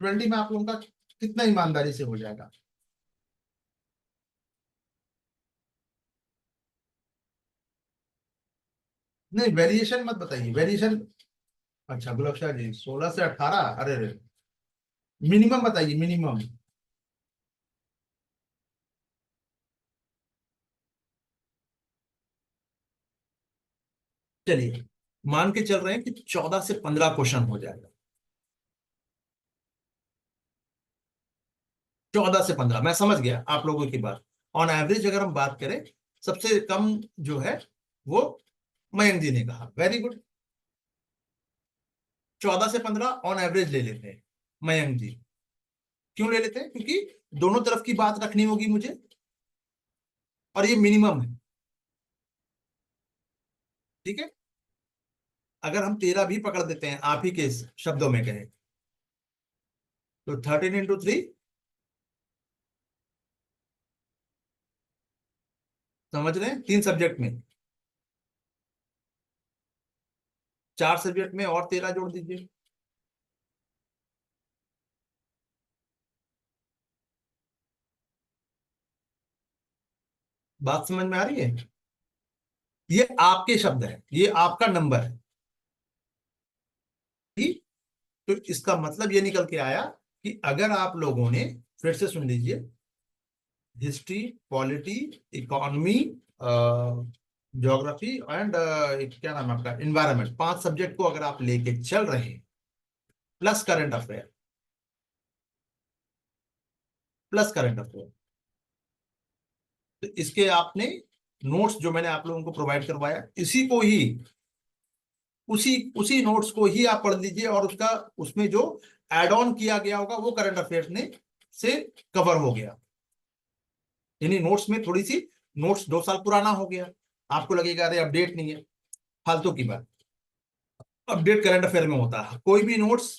20 में आप लोगों का कितना ईमानदारी से हो जाएगा? नहीं, वेरिएशन मत बताइए, वेरिएशन। अच्छा गुलाब शाह जी, 16 से 18, अरे रे, मिनिमम बताइए, मिनिमम। चलिए, मान के चल रहे हैं कि 14 से 15 क्वेश्चन हो जाएगा, 14 से 15, मैं समझ गया आप लोगों की बात। ऑन एवरेज अगर हम बात करें, सबसे कम जो है वो मयंक जी ने कहा, वेरी गुड, 14 से 15 ऑन एवरेज ले लेते हैं मयंक जी। क्यों ले लेते हैं? क्योंकि दोनों तरफ की बात रखनी होगी मुझे, और ये मिनिमम है, ठीक है। अगर हम 13 भी पकड़ देते हैं, आप ही के शब्दों में कहें, तो 13 into 3, समझ रहे हैं, 3 सब्जेक्ट में, 4 सब्जेक्ट में और 13 जोड़ दीजिए। बात समझ में आ रही है? ये आपके शब्द है, ये आपका नंबर है। ठीक? तो इसका मतलब ये निकल के आया कि अगर आप लोगों ने, फिर से सुन लीजिए, history, polity, economy, geography and क्या नाम है आपका, इन्वायरमेंट, 5 सब्जेक्ट को अगर आप लेके चल रहे हैं, plus current affair, plus current affair, तो इसके आपने नोट्स जो मैंने आप लोगों को प्रोवाइड करवाया, इसी को ही, उसी उसी नोट्स को ही आप पढ़ लीजिए, और उसका, उसमें जो एड ऑन किया गया होगा वो करंट अफेयर्स ने से कवर हो गया। यानी नोट्स में थोड़ी सी, नोट्स 2 साल पुराना हो गया, आपको लगेगा अरे अपडेट नहीं है, फालतू की बात। अपडेट करंट अफेयर में होता है, कोई भी नोट्स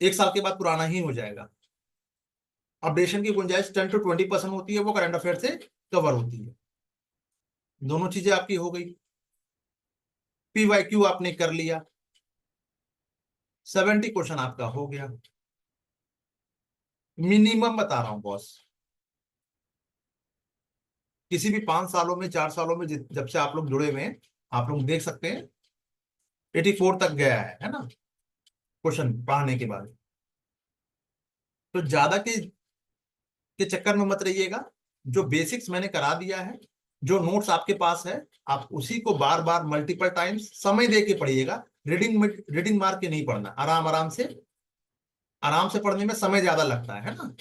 1 साल के बाद पुराना ही हो जाएगा। अपडेशन की गुंजाइश 10 to 20% होती है, वो करंट अफेयर से कवर होती है। दोनों चीजें आपकी हो गई। PYQ आपने कर लिया, 70 क्वेश्चन आपका हो गया, मिनिमम बता रहा हूं बॉस। किसी भी 5 सालों में, 4 सालों में, जब से आप लोग जुड़े हुए हैं, आप लोग देख सकते हैं 84 तक गया है ना, क्वेश्चन पढ़ाने के बाद। तो ज्यादा के चक्कर में मत रहिएगा। जो बेसिक्स मैंने करा दिया है, जो नोट्स आपके पास है, आप उसी को बार बार मल्टीपल टाइम्स समय दे के पढ़िएगा। रीडिंग मार के नहीं पढ़ना, आराम आराम से, आराम से पढ़ने में समय ज्यादा लगता है ना।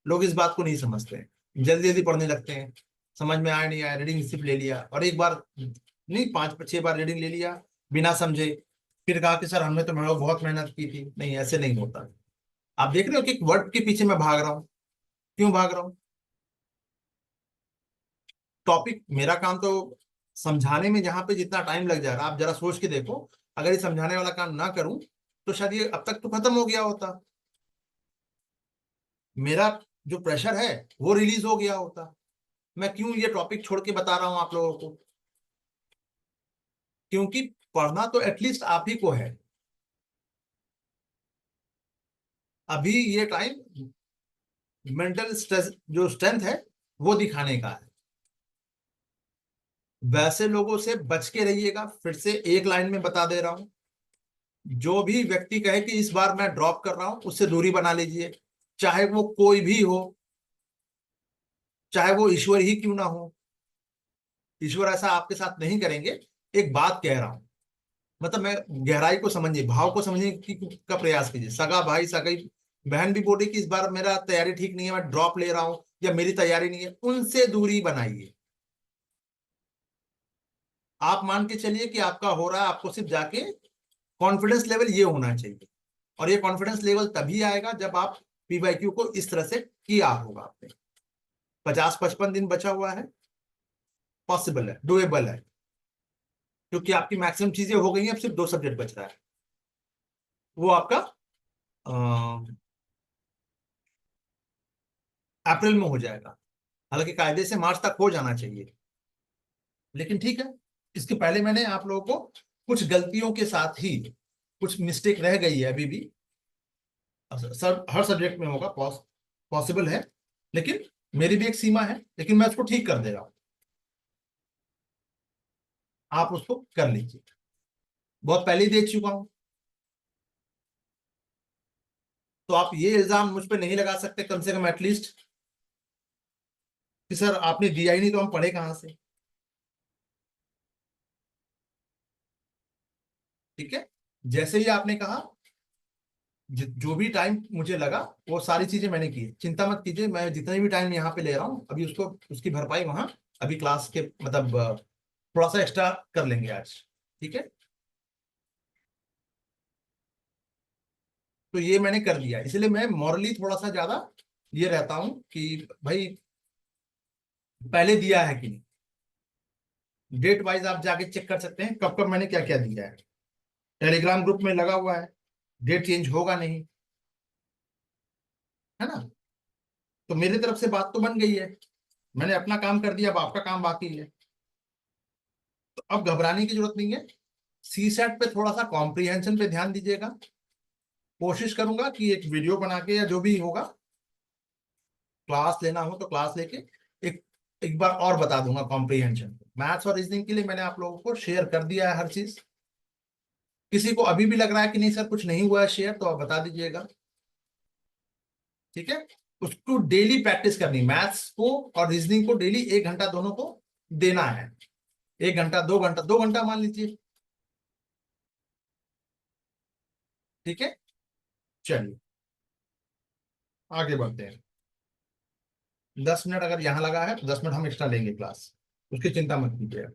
लोग इस बात को नहीं समझते हैं, जल्दी जल्दी पढ़ने लगते हैं, समझ में आया नहीं आया, रीडिंग सिर्फ ले लिया, और एक बार नहीं, 5-6 बार रीडिंग ले लिया बिना समझे, फिर कहा कि सर हमने तो बहुत मेहनत की थी। नहीं, ऐसे नहीं होता। आप देख रहे हो कि एक वर्ड के पीछे मैं भाग रहा हूँ, क्यों भाग रहा हूँ? टॉपिक, मेरा काम तो समझाने में, जहां पे जितना टाइम लग जा रहा है, आप जरा सोच के देखो, अगर ये समझाने वाला काम ना करूं तो शायद ये अब तक तो खत्म हो गया होता, मेरा जो प्रेशर है वो रिलीज हो गया होता। मैं क्यों ये टॉपिक छोड़ के बता रहा हूं आप लोगों को? क्योंकि पढ़ना तो एटलीस्ट आप ही को है। अभी ये टाइम मेंटल स्ट्रेस, जो स्ट्रेंथ है, वो दिखाने का है। वैसे लोगों से बच के रहिएगा, फिर से एक लाइन में बता दे रहा हूं। जो भी व्यक्ति कहे कि इस बार मैं ड्रॉप कर रहा हूं, उससे दूरी बना लीजिए, चाहे वो कोई भी हो, चाहे वो ईश्वर ही क्यों ना हो। ईश्वर ऐसा आपके साथ नहीं करेंगे। एक बात कह रहा हूं, मतलब मैं, गहराई को समझिए, भाव को समझने की का प्रयास कीजिए। सगा भाई, सगाई बहन भी बोले कि इस बार मेरा तैयारी ठीक नहीं है, मैं ड्रॉप ले रहा हूं, या मेरी तैयारी नहीं है, उनसे दूरी बनाइए। आप मान के चलिए कि आपका हो रहा है, आपको सिर्फ जाके कॉन्फिडेंस लेवल ये होना चाहिए। और ये कॉन्फिडेंस लेवल तभी आएगा जब आप PYQ को इस तरह से किया होगा आपने। 50-55 दिन बचा हुआ है, पॉसिबल है, डुएबल है, क्योंकि आपकी मैक्सिमम चीजें हो गई हैं, अब सिर्फ 2 सब्जेक्ट बच रहा है। वो आपका अप्रैल में हो जाएगा, हालांकि कायदे से मार्च तक हो जाना चाहिए, लेकिन ठीक है। इसके पहले मैंने आप लोगों को कुछ गलतियों के साथ ही, कुछ मिस्टेक रह गई है अभी भी, सर हर सब्जेक्ट में होगा, पॉसिबल है, लेकिन मेरी भी एक सीमा है, लेकिन मैं उसको ठीक कर दे रहा हूं, आप उसको कर लीजिए। बहुत पहले ही दे चुका हूं, तो आप ये इल्जाम मुझ पे नहीं लगा सकते कम से कम एटलीस्ट, कि सर आपने दिया ही नहीं तो हम पढ़े कहां से। ठीक है, जैसे ही आपने कहा, जो भी टाइम मुझे लगा वो सारी चीजें मैंने की, चिंता मत कीजिए। मैं जितने भी टाइम यहाँ पे ले रहा हूँ अभी, उसको, उसकी भरपाई वहां, अभी क्लास के मतलब थोड़ा सा एक्स्ट्रा कर लेंगे आज। ठीक है, तो ये मैंने कर दिया, इसलिए मैं मॉरली थोड़ा सा ज्यादा ये रहता हूँ कि भाई पहले दिया है कि नहीं। डेट वाइज आप जाके चेक कर सकते हैं कब कब मैंने क्या क्या दिया है, टेलीग्राम ग्रुप में लगा हुआ है, डेट चेंज होगा नहीं। है ना। तो मेरी तरफ से बात तो बन गई है, मैंने अपना काम कर दिया, अब आपका काम बाकी है। तो अब घबराने की जरूरत नहीं है। सी सेट पे थोड़ा सा कॉम्प्रिहेंशन पे ध्यान दीजिएगा। कोशिश करूंगा कि एक वीडियो बना के या जो भी होगा, क्लास लेना हो तो क्लास लेके एक एक बार और बता दूंगा कॉम्प्रिहेंशन। मैथ्स और रीजनिंग के लिए मैंने आप लोगों को शेयर कर दिया है हर चीज। किसी को अभी भी लग रहा है कि नहीं सर कुछ नहीं हुआ है शेयर, तो आप बता दीजिएगा, ठीक है। उसको डेली प्रैक्टिस करनी, मैथ्स को और रीजनिंग को डेली 1 घंटा दोनों को देना है। 1 घंटा, 2 घंटा, 2 घंटा मान लीजिए, ठीक है। चलिए आगे बढ़ते हैं। 10 मिनट अगर यहाँ लगा है तो 10 मिनट हम एक्स्ट्रा लेंगे क्लास, उसकी चिंता मत कीजिए।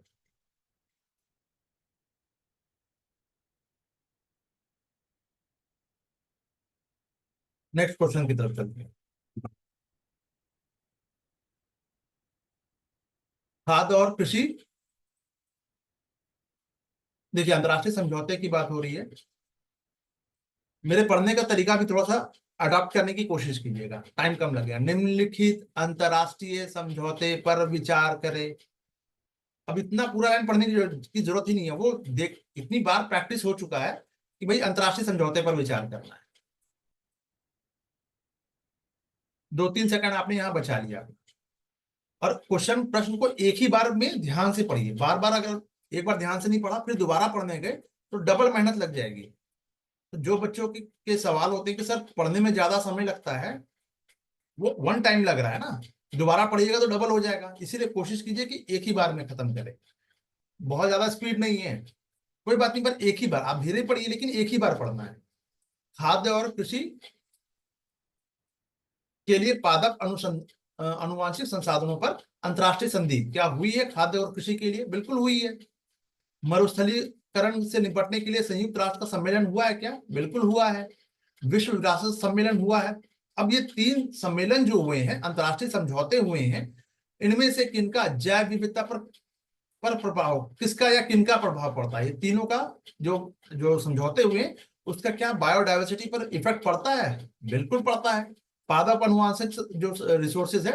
नेक्स्ट क्वेश्चन की तरफ चलते हैं। खाद्य और कृषि, देखिए अंतर्राष्ट्रीय समझौते की बात हो रही है। मेरे पढ़ने का तरीका भी थोड़ा सा अडॉप्ट करने की कोशिश कीजिएगा, टाइम कम लगेगा। निम्नलिखित अंतर्राष्ट्रीय समझौते पर विचार करें। अब इतना पूरा लाइन पढ़ने की जरूरत ही नहीं है, वो देख इतनी बार प्रैक्टिस हो चुका है कि भाई अंतर्राष्ट्रीय समझौते पर विचार करना है। 2-3 सेकंड आपने यहाँ बचा लिया। और क्वेश्चन प्रश्न को एक ही बार में ध्यान से पढ़िए, बार बार अगर एक बार ध्यान से नहीं पढ़ा फिर दोबारा पढ़ने गए तो डबल मेहनत लग जाएगी। तो जो बच्चों के सवाल होते हैं कि सर पढ़ने में ज्यादा समय लगता है, वो वन टाइम लग रहा है ना, दोबारा पढ़िएगा तो डबल हो जाएगा। इसीलिए कोशिश कीजिए कि एक ही बार में खत्म करें। बहुत ज्यादा स्पीड नहीं है, कोई बात नहीं, पर एक ही बार आप धीरे पढ़िए लेकिन एक ही बार पढ़ना है। खाद्य और कृषि के लिए पादप अनुवांशिक संसाधनों पर अंतर्राष्ट्रीय संधि क्या हुई है? खाद्य और कृषि के लिए बिल्कुल हुई है। मरुस्थलीकरण से निपटने के लिए संयुक्त राष्ट्र का सम्मेलन हुआ है क्या? बिल्कुल हुआ है। विश्व विरासत सम्मेलन हुआ है। अब ये 3 सम्मेलन जो हुए हैं, अंतर्राष्ट्रीय समझौते हुए हैं, इनमें से किनका जैव विविधता पर प्रभाव, किसका या किनका प्रभाव पड़ता है? ये तीनों का जो जो समझौते हुए हैं उसका क्या बायोडायवर्सिटी पर इफेक्ट पड़ता है? बिल्कुल पड़ता है। पादप अनुवांशिक जो रिसोर्सेज है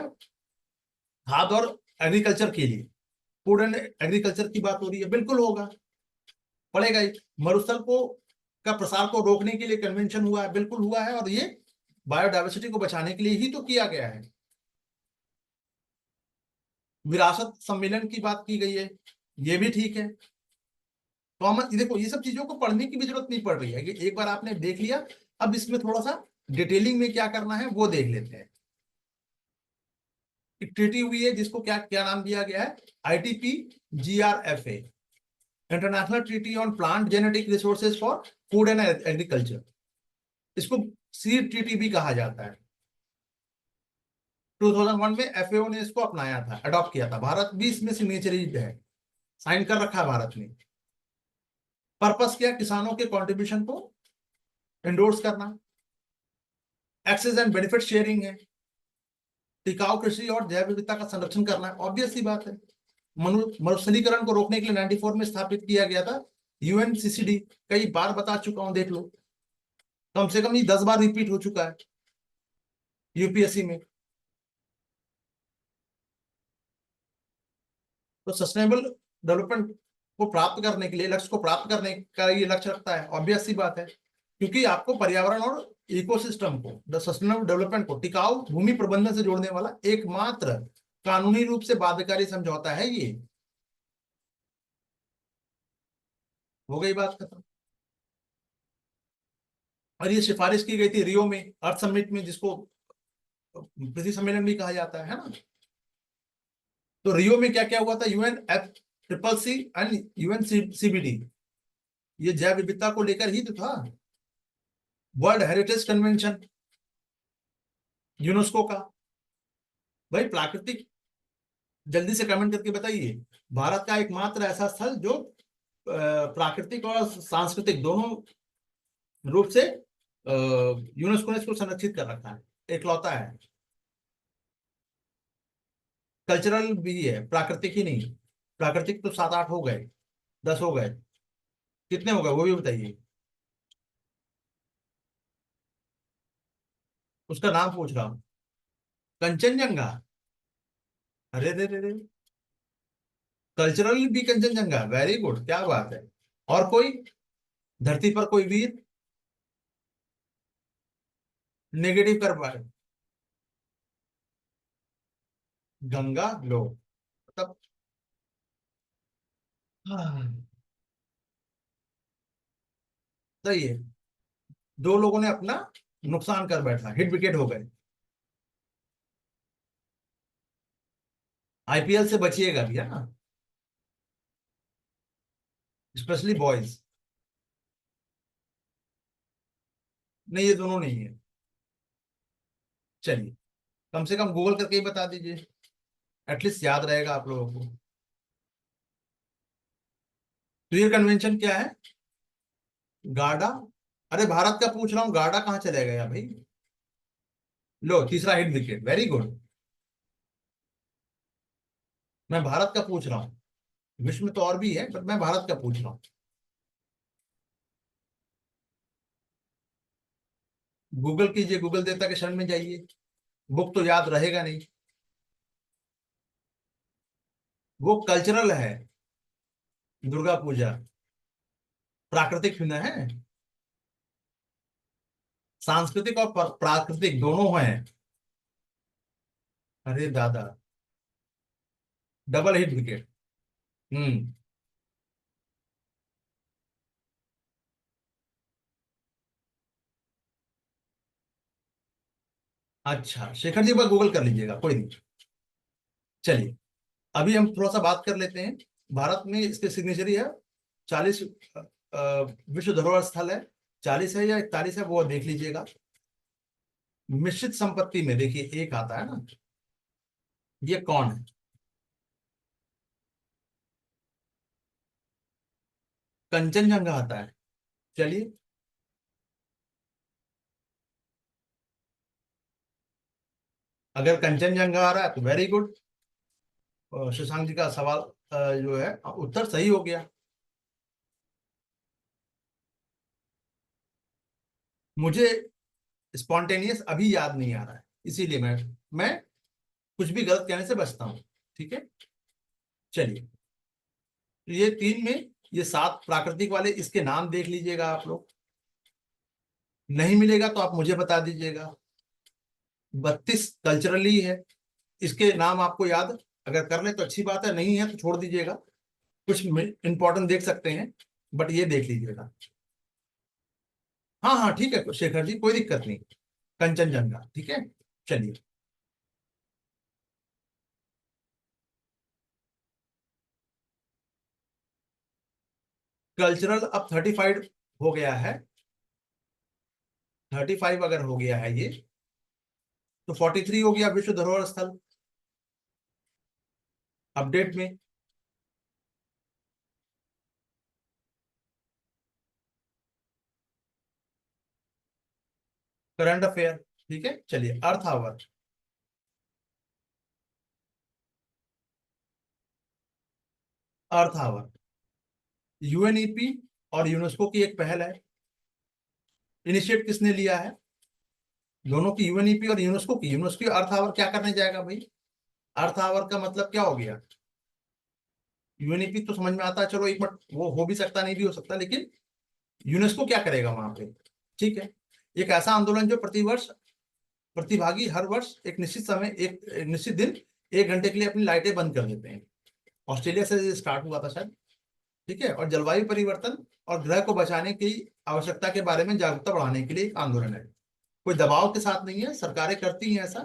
खाद्य और एग्रीकल्चर के लिए, फूड एंड एग्रीकल्चर की बात हो रही है, बिल्कुल होगा, पड़ेगा ही। मरुस्थल को का प्रसार को रोकने के लिए कन्वेंशन हुआ है, बिल्कुल हुआ है, और ये बायोडायवर्सिटी को बचाने के लिए ही तो किया गया है। विरासत सम्मेलन की बात की गई है, ये भी ठीक है। तो हम देखो ये सब चीजों को पढ़ने की भी जरूरत नहीं पड़ रही है, कि एक बार आपने देख लिया, अब इसमें थोड़ा सा डिटेलिंग में क्या करना है वो देख लेते हैं। एक ट्रीटी हुई है जिसको क्या क्या नाम दिया गया है? ITP GRFA, international treaty on plant genetic resources for food and agriculture. इसको CTT भी कहा जाता है। 2001 में FAO ने इसको अपनाया था, अडॉप्ट किया था। भारत भी इसमें सिग्नेचरी है, साइन कर रखा है भारत ने। पर्पस क्या? किसानों के कंट्रीब्यूशन को एंडोर्स करना। एक्सेस एंड बेनिफिट शेयरिंग है। टिकाऊ कृषि और जैव विविधता का संरक्षण करना है, ऑब्वियस सी बात है। मरुस्थलीकरण को रोकने के लिए 94 में स्थापित किया गया था UNCCD। कई बार बता चुका हूं, देख लो, कम से कम ये 10 बार रिपीट हो चुका है UPSC में। तो सस्टेनेबल डेवलपमेंट को प्राप्त करने के लिए, लक्ष्य को प्राप्त करने का ये लक्ष्य रखता है, ऑब्वियस सी बात है। क्योंकि आपको पर्यावरण और इकोसिस्टम को, सस्टेनेबल डेवलपमेंट को टिकाऊ भूमि प्रबंधन से जोड़ने वाला एकमात्र कानूनी रूप से बाध्यकारी समझौता है ये। हो गई बात खत्म। और ये सिफारिश की गई थी रियो में, अर्थ समिट में, जिसको पृथ्वी सम्मेलन भी कहा जाता है ना। तो रियो में क्या क्या हुआ था? UNFCCC एंड UNCBD, ये जैव विविधता को लेकर ही तो था। वर्ल्ड हेरिटेज कन्वेंशन यूनेस्को का। भाई प्राकृतिक, जल्दी से कमेंट करके बताइए, भारत का एकमात्र ऐसा स्थल जो प्राकृतिक और सांस्कृतिक दोनों रूप से यूनेस्को ने इसको संरक्षित कर रखा है, इकलौता है। कल्चरल भी है, प्राकृतिक ही नहीं। प्राकृतिक तो 7-8 हो गए, 10 हो गए, कितने हो गए वो भी बताइए। उसका नाम पूछ रहा हूँ। कंचनजंगा। अरे रे रे रे, कल्चरल भी कंचनजंगा, वेरी गुड, क्या बात है। और कोई धरती पर कोई वीर नेगेटिव कर पाए? गंगा लो, मतलब हाँ, सही है। दो लोगों ने अपना नुकसान कर बैठा, हिट विकेट हो गए। आईपीएल से बचिएगा भैया ना, स्पेशली बॉयज। नहीं, ये दोनों नहीं है। चलिए, कम से कम गूगल करके ही बता दीजिए, एटलीस्ट याद रहेगा आप लोगों को। क्लियर कन्वेंशन क्या है? गार्डा। अरे भारत का पूछ रहा हूँ, गार्डा कहाँ चले गया भाई? लो, तीसरा हिट विकेट, वेरी गुड। मैं भारत का पूछ रहा हूँ, विश्व में तो और भी है, बट मैं भारत का पूछ रहा हूँ। गूगल कीजिए, गूगल देवता के शरण में जाइए, बुक तो याद रहेगा नहीं। वो कल्चरल है, दुर्गा पूजा। प्राकृतिक ना है, सांस्कृतिक और प्राकृतिक दोनों हैं। अरे दादा, डबल हिट विकेट। हम्म। अच्छा, शेखर जी, एक बार गूगल कर लीजिएगा, कोई नहीं। चलिए, अभी हम थोड़ा सा बात कर लेते हैं। भारत में इसके सिग्नेचरी है 40। विश्व धरोहर स्थल है, 40 है या 41 है, वो देख लीजिएगा। मिश्रित संपत्ति में देखिए एक आता है ना, ये कौन है? कंचनजंगा आता है। चलिए, अगर कंचनजंगा आ रहा है तो वेरी गुड। शशांक जी का सवाल जो है उत्तर सही हो गया। मुझे स्पॉन्टेनियस अभी याद नहीं आ रहा है, इसीलिए मैं कुछ भी गलत कहने से बचता हूँ। ठीक है, चलिए। तो ये तीन में, ये सात प्राकृतिक वाले, इसके नाम देख लीजिएगा आप लोग। नहीं मिलेगा तो आप मुझे बता दीजिएगा। 32 कल्चरली है, इसके नाम आपको याद अगर कर ले तो अच्छी बात है, नहीं है तो छोड़ दीजिएगा। कुछ इंपॉर्टेंट देख सकते हैं, बट ये देख लीजिएगा। हाँ हाँ, ठीक है शेखर जी, कोई दिक्कत नहीं। कंचनजंगा, ठीक है। चलिए, कल्चरल अब 35 हो गया है। 35 अगर हो गया है ये, तो 43 हो गया विश्व धरोहर स्थल अपडेट में। करंट अफेयर, ठीक है। चलिए, अर्थ आवर। अर्थ आवर यूएनईपी और यूनेस्को की एक पहल है। इनिशिएट किसने लिया है? दोनों की, यूएनईपी और यूनेस्को की। यूनेस्को की अर्थ आवर क्या करने जाएगा भाई? अर्थ आवर का मतलब क्या हो गया? यूएनईपी तो समझ में आता है, चलो एक मिनट, वो हो भी सकता नहीं भी हो सकता, लेकिन यूनेस्को क्या करेगा वहां पे? ठीक है, एक ऐसा आंदोलन जो प्रतिवर्ष प्रतिभागी हर वर्ष एक निश्चित समय, एक निश्चित दिन, 1 घंटे के लिए अपनी लाइटें बंद कर देते हैं। ऑस्ट्रेलिया से ये स्टार्ट हुआ था शायद। ठीक है, और जलवायु परिवर्तन और ग्रह को बचाने की आवश्यकता के बारे में जागरूकता बढ़ाने के लिए एक आंदोलन है। कोई दबाव के साथ नहीं है, सरकारें करती हैं ऐसा।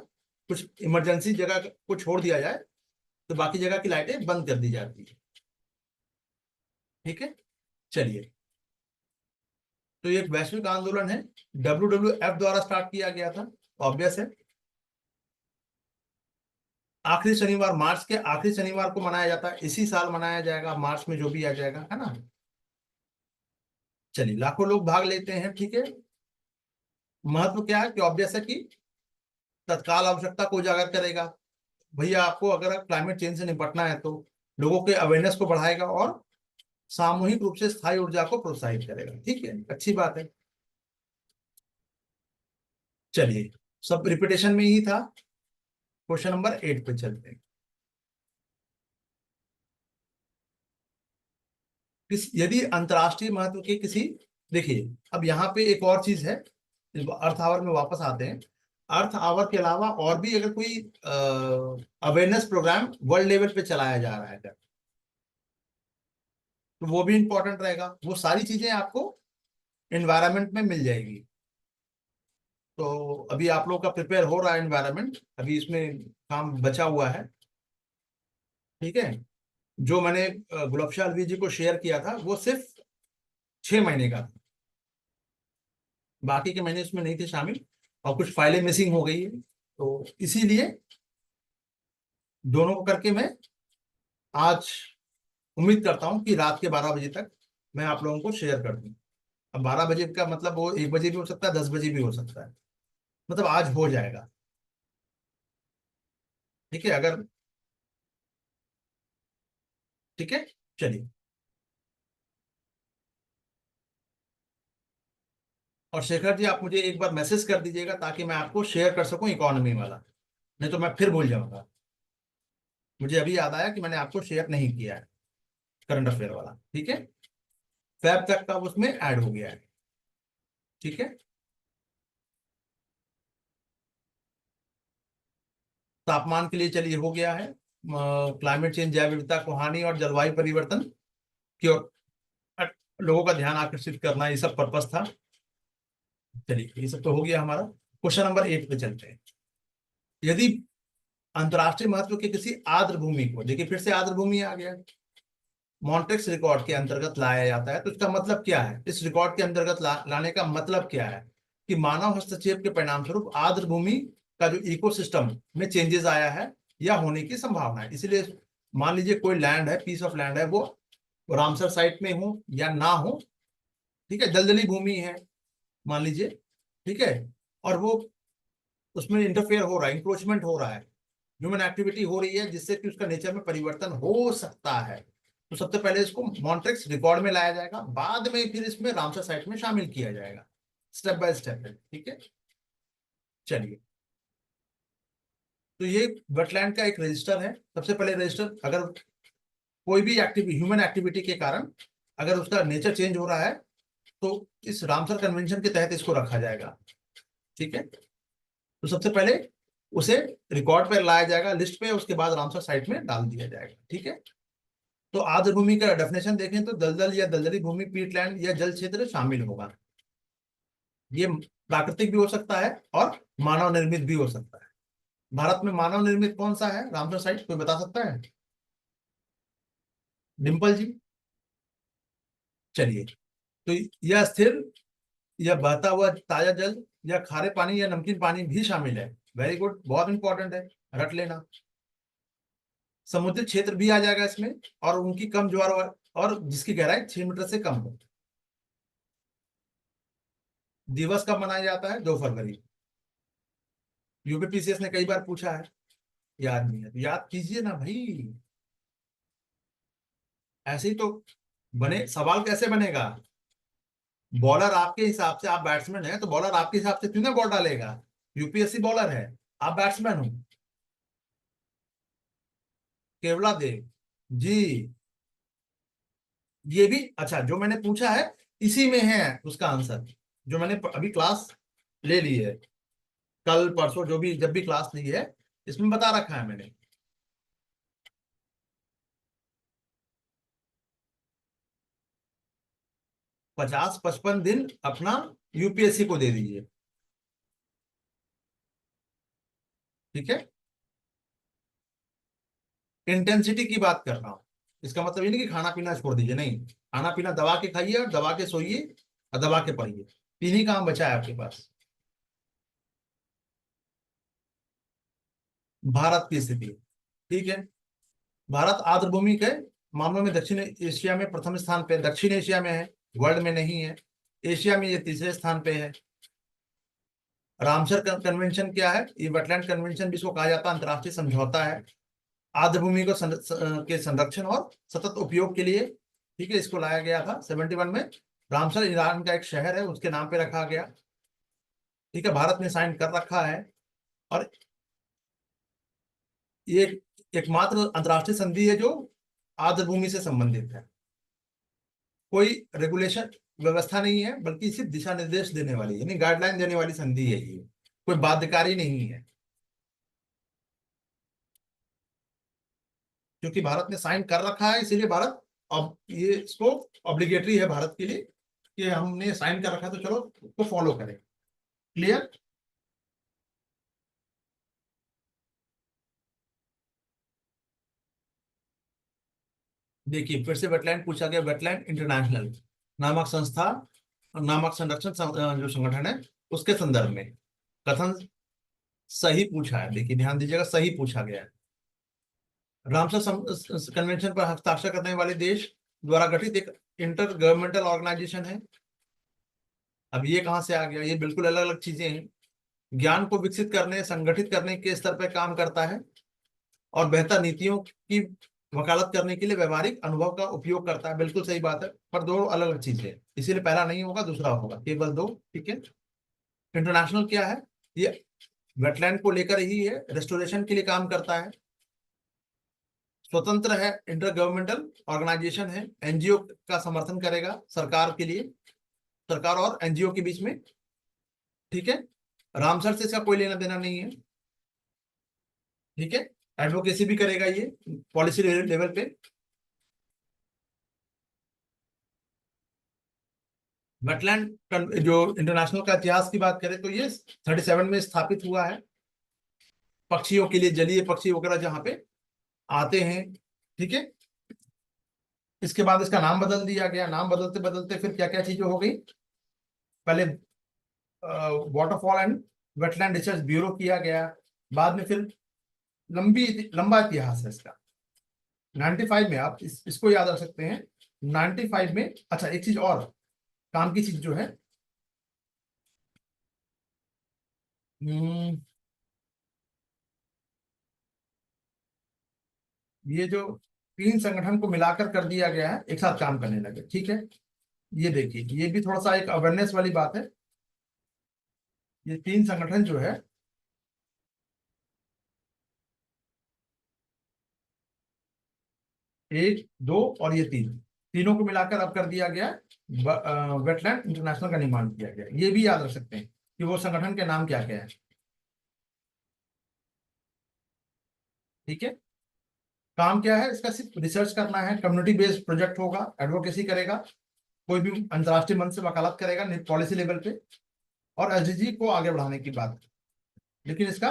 कुछ इमरजेंसी जगह को छोड़ दिया जाए तो बाकी जगह की लाइटें बंद कर दी जाती है। ठीक है, चलिए। तो ये एक वैश्विक आंदोलन है, WWF द्वारा स्टार्ट किया गया था, ऑब्वियस है। आखिरी शनिवार, मार्च के आखिरी शनिवार को मनाया जाता है, इसी साल मनाया जाएगा, मार्च में जो भी आ जाएगा, है ना। चलिए, लाखों लोग भाग लेते हैं, ठीक है। महत्व क्या है कि ऑब्वियस है कि तत्काल आवश्यकता को उजागर करेगा। भैया, आपको अगर क्लाइमेट चेंज से निपटना है तो लोगों के अवेयरनेस को बढ़ाएगा और सामूहिक रूप से स्थायी ऊर्जा को प्रोत्साहित करेगा। ठीक है, अच्छी बात है। चलिए, सब रिपीटेशन में ही था। क्वेश्चन नंबर 8 पे चलते हैं। यदि अंतरराष्ट्रीय महत्व के किसी, देखिए अब यहाँ पे एक और चीज है, अर्थ आवर में वापस आते हैं। अर्थ आवर के अलावा और भी अगर कोई अवेयरनेस प्रोग्राम वर्ल्ड लेवल पे चलाया जा रहा है तो वो भी इंपॉर्टेंट रहेगा। वो सारी चीजें आपको एनवायरनमेंट में मिल जाएगी। तो अभी आप लोग का प्रिपेयर हो रहा है एनवायरनमेंट, अभी इसमें काम बचा हुआ है। ठीक है, जो मैंने गुलाबशाह अलवी जी को शेयर किया था वो सिर्फ 6 महीने का था, बाकी के महीने उसमें नहीं थे शामिल, और कुछ फाइलें मिसिंग हो गई है। तो इसीलिए दोनों को करके मैं आज उम्मीद करता हूं कि रात के 12 बजे तक मैं आप लोगों को शेयर कर दूं। अब 12 बजे का मतलब वो 1 बजे भी हो सकता है, 10 बजे भी हो सकता है, मतलब आज हो जाएगा। ठीक है, अगर ठीक है, चलिए। और शेखर जी, आप मुझे एक बार मैसेज कर दीजिएगा ताकि मैं आपको शेयर कर सकूं इकोनॉमी वाला, नहीं तो मैं फिर भूल जाऊंगा। मुझे अभी याद आया कि मैंने आपको शेयर नहीं किया है करंट अफेयर वाला। ठीक है, फैब तक का उसमें ऐड हो गया है। ठीक है, तापमान के लिए चलिए हो गया है, क्लाइमेट चेंज, जैव विविधता को हानि और जलवायु परिवर्तन की ओर लोगों का ध्यान आकर्षित करना, ये सब पर्पस था। चलिए, ये सब तो हो गया हमारा। क्वेश्चन नंबर 8 पे चलते हैं। यदि अंतरराष्ट्रीय महत्व के किसी आर्द्र भूमि को, देखिए फिर से आर्द्र भूमि आ गया, मॉन्ट्रिक्स रिकॉर्ड के अंतर्गत लाया जाता है, तो इसका मतलब क्या है? इस रिकॉर्ड के अंतर्गत लाने का मतलब क्या है कि मानव हस्तक्षेप के परिणाम स्वरूप आर्द्र भूमि का जो इकोसिस्टम में चेंजेस आया है या होने की संभावना है। इसलिए मान लीजिए कोई लैंड है, पीस ऑफ लैंड है, वो रामसर साइट में हो या ना हो, ठीक है, दलदली भूमि है मान लीजिए, ठीक है, और वो उसमें इंटरफेयर हो रहा है, इंक्रोचमेंट हो रहा है, ह्यूमन एक्टिविटी हो रही है जिससे कि उसका नेचर में परिवर्तन हो सकता है, तो सबसे पहले इसको मॉन्ट्रिक्स रिकॉर्ड में लाया जाएगा, बाद में फिर इसमें रामसर साइट में शामिल किया जाएगा, स्टेप बाय स्टेप है। ठीक है, चलिए। तो ये वेटलैंड का एक रजिस्टर है। सबसे पहले रजिस्टर, अगर कोई भी एक्टिविटी, ह्यूमन एक्टिविटी के कारण अगर उसका नेचर चेंज हो रहा है तो इस रामसर कन्वेंशन के तहत इसको रखा जाएगा। ठीक है, तो सबसे पहले उसे रिकॉर्ड पर लाया जाएगा, लिस्ट पे, उसके बाद रामसर साइट में डाल दिया जाएगा। ठीक है, तो आर्द्र भूमि का डेफिनेशन देखें तो दलदल या दलदली भूमि, पीटलैंड या जल क्षेत्र शामिल होगा। ये प्राकृतिक भी हो सकता है और मानव निर्मित भी हो सकता है। भारत में मानव निर्मित कौन सा है रामसर साइट, कोई बता सकता है? डिम्पल जी, चलिए। तो यह स्थिर या बहता हुआ ताजा जल या खारे पानी या नमकीन पानी भी शामिल है। वेरी गुड, बहुत इंपॉर्टेंट है, रट लेना। समुद्री क्षेत्र भी आ जाएगा इसमें, और उनकी कम ज्वार और जिसकी गहराई 6 मीटर से कम हो। दिवस कब मनाया जाता है? 2 फरवरी। यूपीपीसीएस ने कई बार पूछा है, याद नहीं है तो याद कीजिए ना भाई। ऐसे ही तो बने सवाल, कैसे बनेगा? बॉलर आपके हिसाब से, आप बैट्समैन है तो बॉलर आपके हिसाब से क्यों ना बॉल डालेगा? यूपीएससी बॉलर है, आप बैट्समैन हो। केवला देव जी, ये भी अच्छा जो मैंने पूछा है इसी में है उसका आंसर, जो मैंने अभी क्लास ले ली है, कल परसों जो भी, जब भी क्लास ली है, इसमें बता रखा है मैंने। 50-55 दिन अपना यूपीएससी को दे दीजिए। ठीक है, इंटेंसिटी की बात कर रहा हूं, इसका मतलब ये नहीं कि खाना पीना छोड़ दीजिए, नहीं, खाना पीना दबा के खाइए और दबा के सोइए और दबा के पढ़िए, तीन ही काम बचा है आपके पास। भारत की स्थिति, ठीक है, भारत आर्द्र भूमि के मामलों में दक्षिण एशिया में प्रथम स्थान पे, दक्षिण एशिया में है, वर्ल्ड में नहीं है। एशिया में ये तीसरे स्थान पे है। रामसर कन्वेंशन क्या है? ये वेटलैंड कन्वेंशन भी इसको कहा जाता है, अंतर्राष्ट्रीय समझौता है आर्द्र भूमि को के संरक्षण और सतत उपयोग के लिए। ठीक है, इसको लाया गया था 71 में। रामसर ईरान का एक शहर है, उसके नाम पे रखा गया। ठीक है, भारत ने साइन कर रखा है। और ये एकमात्र अंतर्राष्ट्रीय संधि है जो आर्द्र भूमि से संबंधित है। कोई रेगुलेशन व्यवस्था नहीं है, बल्कि सिर्फ दिशा निर्देश देने वाली, यानी गाइडलाइन देने वाली संधि है ये, कोई बाध्यकारी नहीं है। क्योंकि भारत ने साइन कर रखा है, इसीलिए भारत, अब ये इसको ऑब्लिगेटरी है भारत के लिए कि हमने साइन कर रखा है तो चलो उसको फॉलो करें। क्लियर? देखिए फिर से वेटलैंड पूछा गया, वेटलैंड इंटरनेशनल नामक संस्था, नामक संरक्षण जो संगठन है, उसके संदर्भ में कथन सही पूछा है। देखिए ध्यान दीजिएगा, सही पूछा गया है। रामसर कन्वेंशन पर हस्ताक्षर करने वाले देश द्वारा गठित एक इंटर गवर्नमेंटल ऑर्गेनाइजेशन है। अब ये कहाँ से आ गया? ये बिल्कुल अलग अलग चीजें हैं। ज्ञान को विकसित करने, संगठित करने के स्तर पर काम करता है और बेहतर नीतियों की वकालत करने के लिए व्यवहारिक अनुभव का उपयोग करता है। बिल्कुल सही बात है, पर दो अलग अलग चीजें हैं, इसीलिए पहला नहीं होगा, दूसरा होगा, केवल दो। ठीक है। इंटरनेशनल क्या है? ये वेटलैंड को लेकर ही है, रेस्टोरेशन के लिए काम करता है, स्वतंत्र है, इंटर गवर्नमेंटल ऑर्गेनाइजेशन है, एनजीओ का समर्थन करेगा सरकार के लिए, सरकार और एनजीओ के बीच में। ठीक है। रामसर से इसका कोई लेना देना नहीं है। ठीक है। एडवोकेसी भी करेगा ये पॉलिसी लेवल पे। वेटलैंड जो इंटरनेशनल का इतिहास की बात करें तो ये 37 में स्थापित हुआ है, पक्षियों के लिए, जलीय पक्षी वगैरह जहाँ पे आते हैं। ठीक है। इसके बाद इसका नाम बदल दिया गया, नाम बदलते बदलते फिर क्या क्या चीजें हो गई। पहले waterfall and wetland research bureau किया गया, बाद में फिर लंबा इतिहास है इसका। 95 में आप इसको याद रख सकते हैं। 95 में, अच्छा एक चीज और काम की चीज जो है, हम्म, ये जो तीन संगठन को मिलाकर कर दिया गया है, एक साथ काम करने लगे। ठीक है। ये देखिए, ये भी थोड़ा सा एक अवेयरनेस वाली बात है। ये तीन संगठन जो है, एक दो और ये तीन, तीनों को मिलाकर अब कर दिया गया वेटलैंड इंटरनेशनल का निर्माण किया गया। ये भी याद रख सकते हैं कि वो संगठन के नाम क्या क्या है। ठीक है। काम क्या है इसका? सिर्फ रिसर्च करना है, कम्युनिटी बेस्ड प्रोजेक्ट होगा, एडवोकेसी करेगा, कोई भी अंतर्राष्ट्रीय मंच से वकालत करेगा पॉलिसी लेवल पे, और एसडीजी को आगे बढ़ाने की बात। लेकिन इसका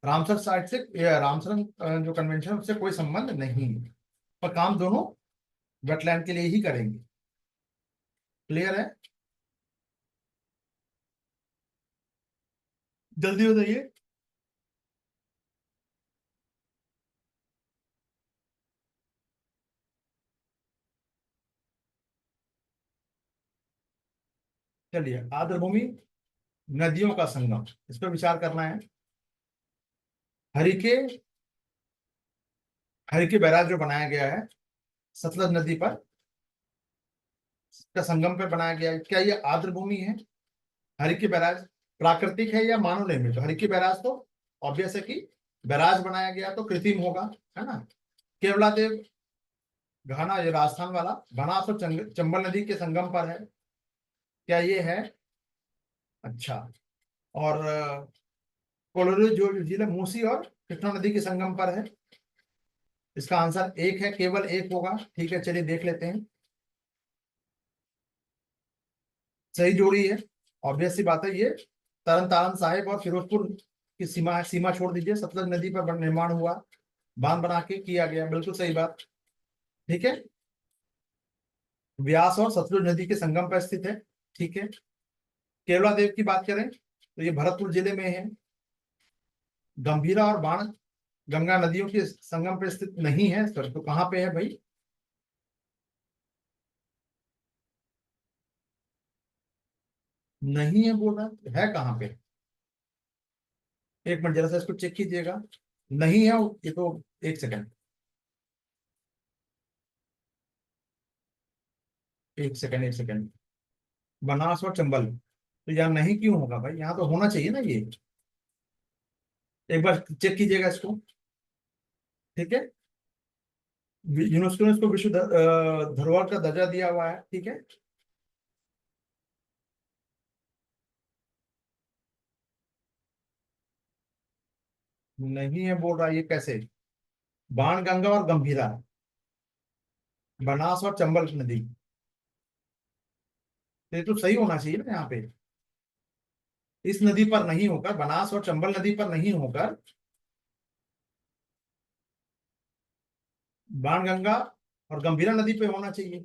रामसर साइट से, रामसर जो कन्वेंशन है उससे कोई संबंध नहीं है, पर काम दोनों वेटलैंड के लिए ही करेंगे। क्लियर है? जल्दी हो जाइए। चलिए, आर्द्रभूमि नदियों का संगम, इस पर विचार करना है। हरिके हरिके बैराज जो बनाया गया है सतलज नदी पर, का संगम पर बनाया गया है, क्या ये आर्द्रभूमि है? हरिके बैराज प्राकृतिक है या मानव निर्मित? हरिके बैराज तो ऑब्वियस है कि बैराज बनाया गया तो कृत्रिम होगा, है ना। केवलादेव घाना, ये राजस्थान वाला, बनास और चंबल नदी के संगम पर है, क्या ये है? अच्छा। और कोलोरिडो जो जिला मूसी और कृष्णा नदी के संगम पर है। इसका आंसर एक है, केवल एक होगा। ठीक है, चलिए देख लेते हैं। सही जोड़ी है, ऑब्वियस सी बात है ये। तरन तारण साहिब और फिरोजपुर की सीमा, सीमा छोड़ दीजिए, सतलज नदी पर निर्माण हुआ, बांध बना के किया गया, बिल्कुल सही बात। ठीक है। व्यास और सतलुज नदी के संगम पर स्थित है। ठीक है। केवला देव की बात करें तो ये भरतपुर जिले में है। गंभीरा और बाण गंगा नदियों के संगम पर स्थित नहीं है सर, तो कहाँ पे है भाई? नहीं है बोल रहा है कहाँ पे? एक मिनट जरा सा इसको चेक कीजिएगा। नहीं है ये तो, एक सेकंड, एक सेकंड। बनास और चंबल, तो यहाँ नहीं क्यों होगा भाई? यहाँ तो होना चाहिए ना ये। एक बार चेक कीजिएगा इसको। ठीक है, यूनेस्को ने इसको विश्व धरोहर का दर्जा दिया हुआ है। ठीक है, नहीं है बोल रहा, ये कैसे? बाण गंगा और गंभीरा, बनास और चंबल नदी, तो ये तो सही होना चाहिए ना यहाँ पे। इस नदी पर नहीं होकर, बनास और चंबल नदी पर नहीं होकर, बाण गंगा और गंभीरा नदी पे होना चाहिए।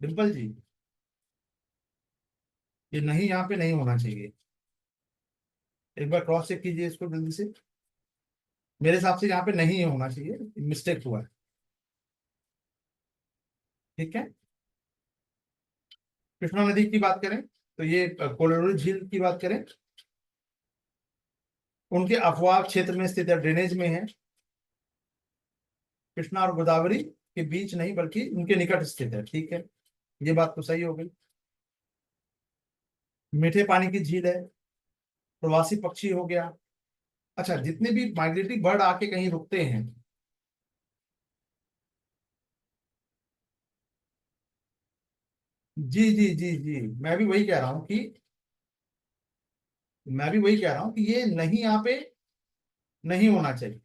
डिम्पल जी, ये नहीं, यहाँ पे नहीं होना चाहिए। एक बार क्रॉस चेक कीजिए इसको जल्दी से। मेरे हिसाब से यहाँ पे नहीं होना चाहिए, मिस्टेक हुआ है। ठीक है, कृष्णा नदी की बात करें तो ये कोलोराडो झील की बात करें, उनके अफवाह क्षेत्र में स्थित है, ड्रेनेज में है। कृष्णा और गोदावरी के बीच नहीं बल्कि उनके निकट स्थित है। ठीक है, ये बात तो सही हो गई। मीठे पानी की झील है, प्रवासी पक्षी हो गया। अच्छा, जितने भी माइग्रेटरी बर्ड आके कहीं रुकते हैं, जी जी जी जी, मैं भी वही कह रहा हूँ कि, मैं भी वही कह रहा हूँ कि ये नहीं, यहाँ पे नहीं होना चाहिए।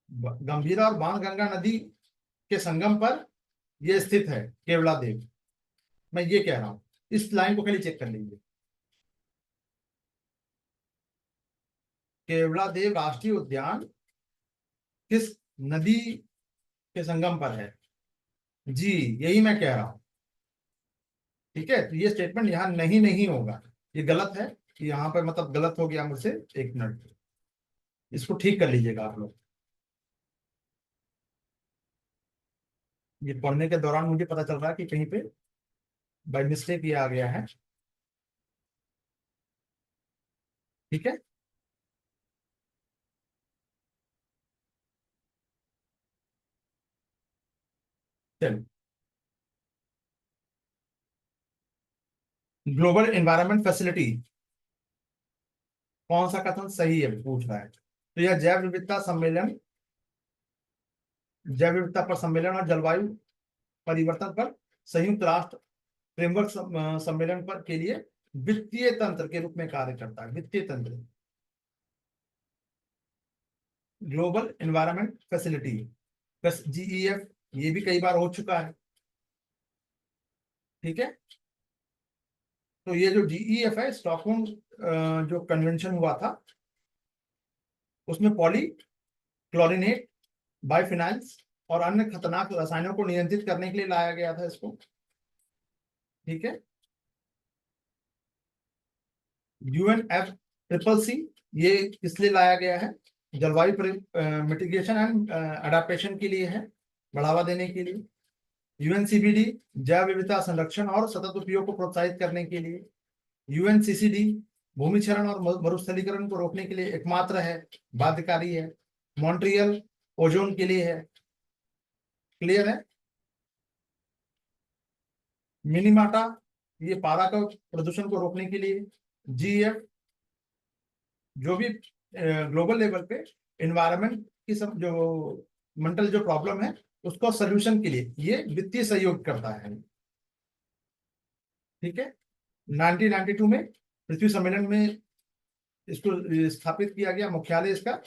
गंभीरा और बाणगंगा नदी के संगम पर यह स्थित है, केवला देव। मैं ये कह रहा हूँ, इस लाइन को खाली चेक कर लीजिए। केवला देव राष्ट्रीय उद्यान किस नदी के संगम पर है? जी, यही मैं कह रहा हूँ। ठीक है, तो ये स्टेटमेंट यहाँ नहीं नहीं होगा, ये गलत है। यहाँ पर मतलब गलत हो गया मुझसे। एक मिनट, इसको ठीक कर लीजिएगा आप लोग। ये पढ़ने के दौरान मुझे पता चल रहा है कि कहीं पे बाई मिस्टेक ये आ गया है। ठीक है, चलिए। ग्लोबल एनवायरनमेंट फैसिलिटी, कौन सा कथन सही है पूछ रहा है। तो यह जैव विविधता सम्मेलन, जैव विविधता पर सम्मेलन और जलवायु परिवर्तन पर संयुक्त राष्ट्र फ्रेमवर्क सम्मेलन पर के लिए वित्तीय तंत्र के रूप में कार्य करता है। वित्तीय तंत्र, ग्लोबल एनवायरनमेंट फैसिलिटी, बस जीईएफ, ये भी कई बार हो चुका है। ठीक है, तो ये जो जीईएफ है, स्टॉकहोम जो कन्वेंशन हुआ था, उसमें पॉली क्लोरिनेट, बाइफिनाइल्स और अन्य खतरनाक रसायनों को नियंत्रित करने के लिए लाया गया था इसको। ठीक है, यूएनएफ ट्रिपल सी, ये इसलिए लाया गया है, जलवायु मिटिगेशन एंड अडेप्टेशन के लिए है, बढ़ावा देने के लिए। यूएनसीबीडी, जैव विविधता संरक्षण और सतत उपयोग को प्रोत्साहित करने के लिए। यूएनसीसीडी, भूमि क्षरण और मरुस्थलीकरण को रोकने के लिए एकमात्र है, बाध्यकारी है। मॉन्ट्रियल, ओजोन के लिए है। क्लियर है। मिनीमाटा, ये पारा का प्रदूषण को रोकने के लिए। जीएफ, जो भी ग्लोबल लेवल पे इन्वायरमेंट की सब जो मेंटल जो प्रॉब्लम है, उसको सोल्यूशन के लिए ये वित्तीय सहयोग करता है। ठीक है, 1992 में पृथ्वी सम्मेलन में इसको स्थापित किया गया, मुख्यालय इसका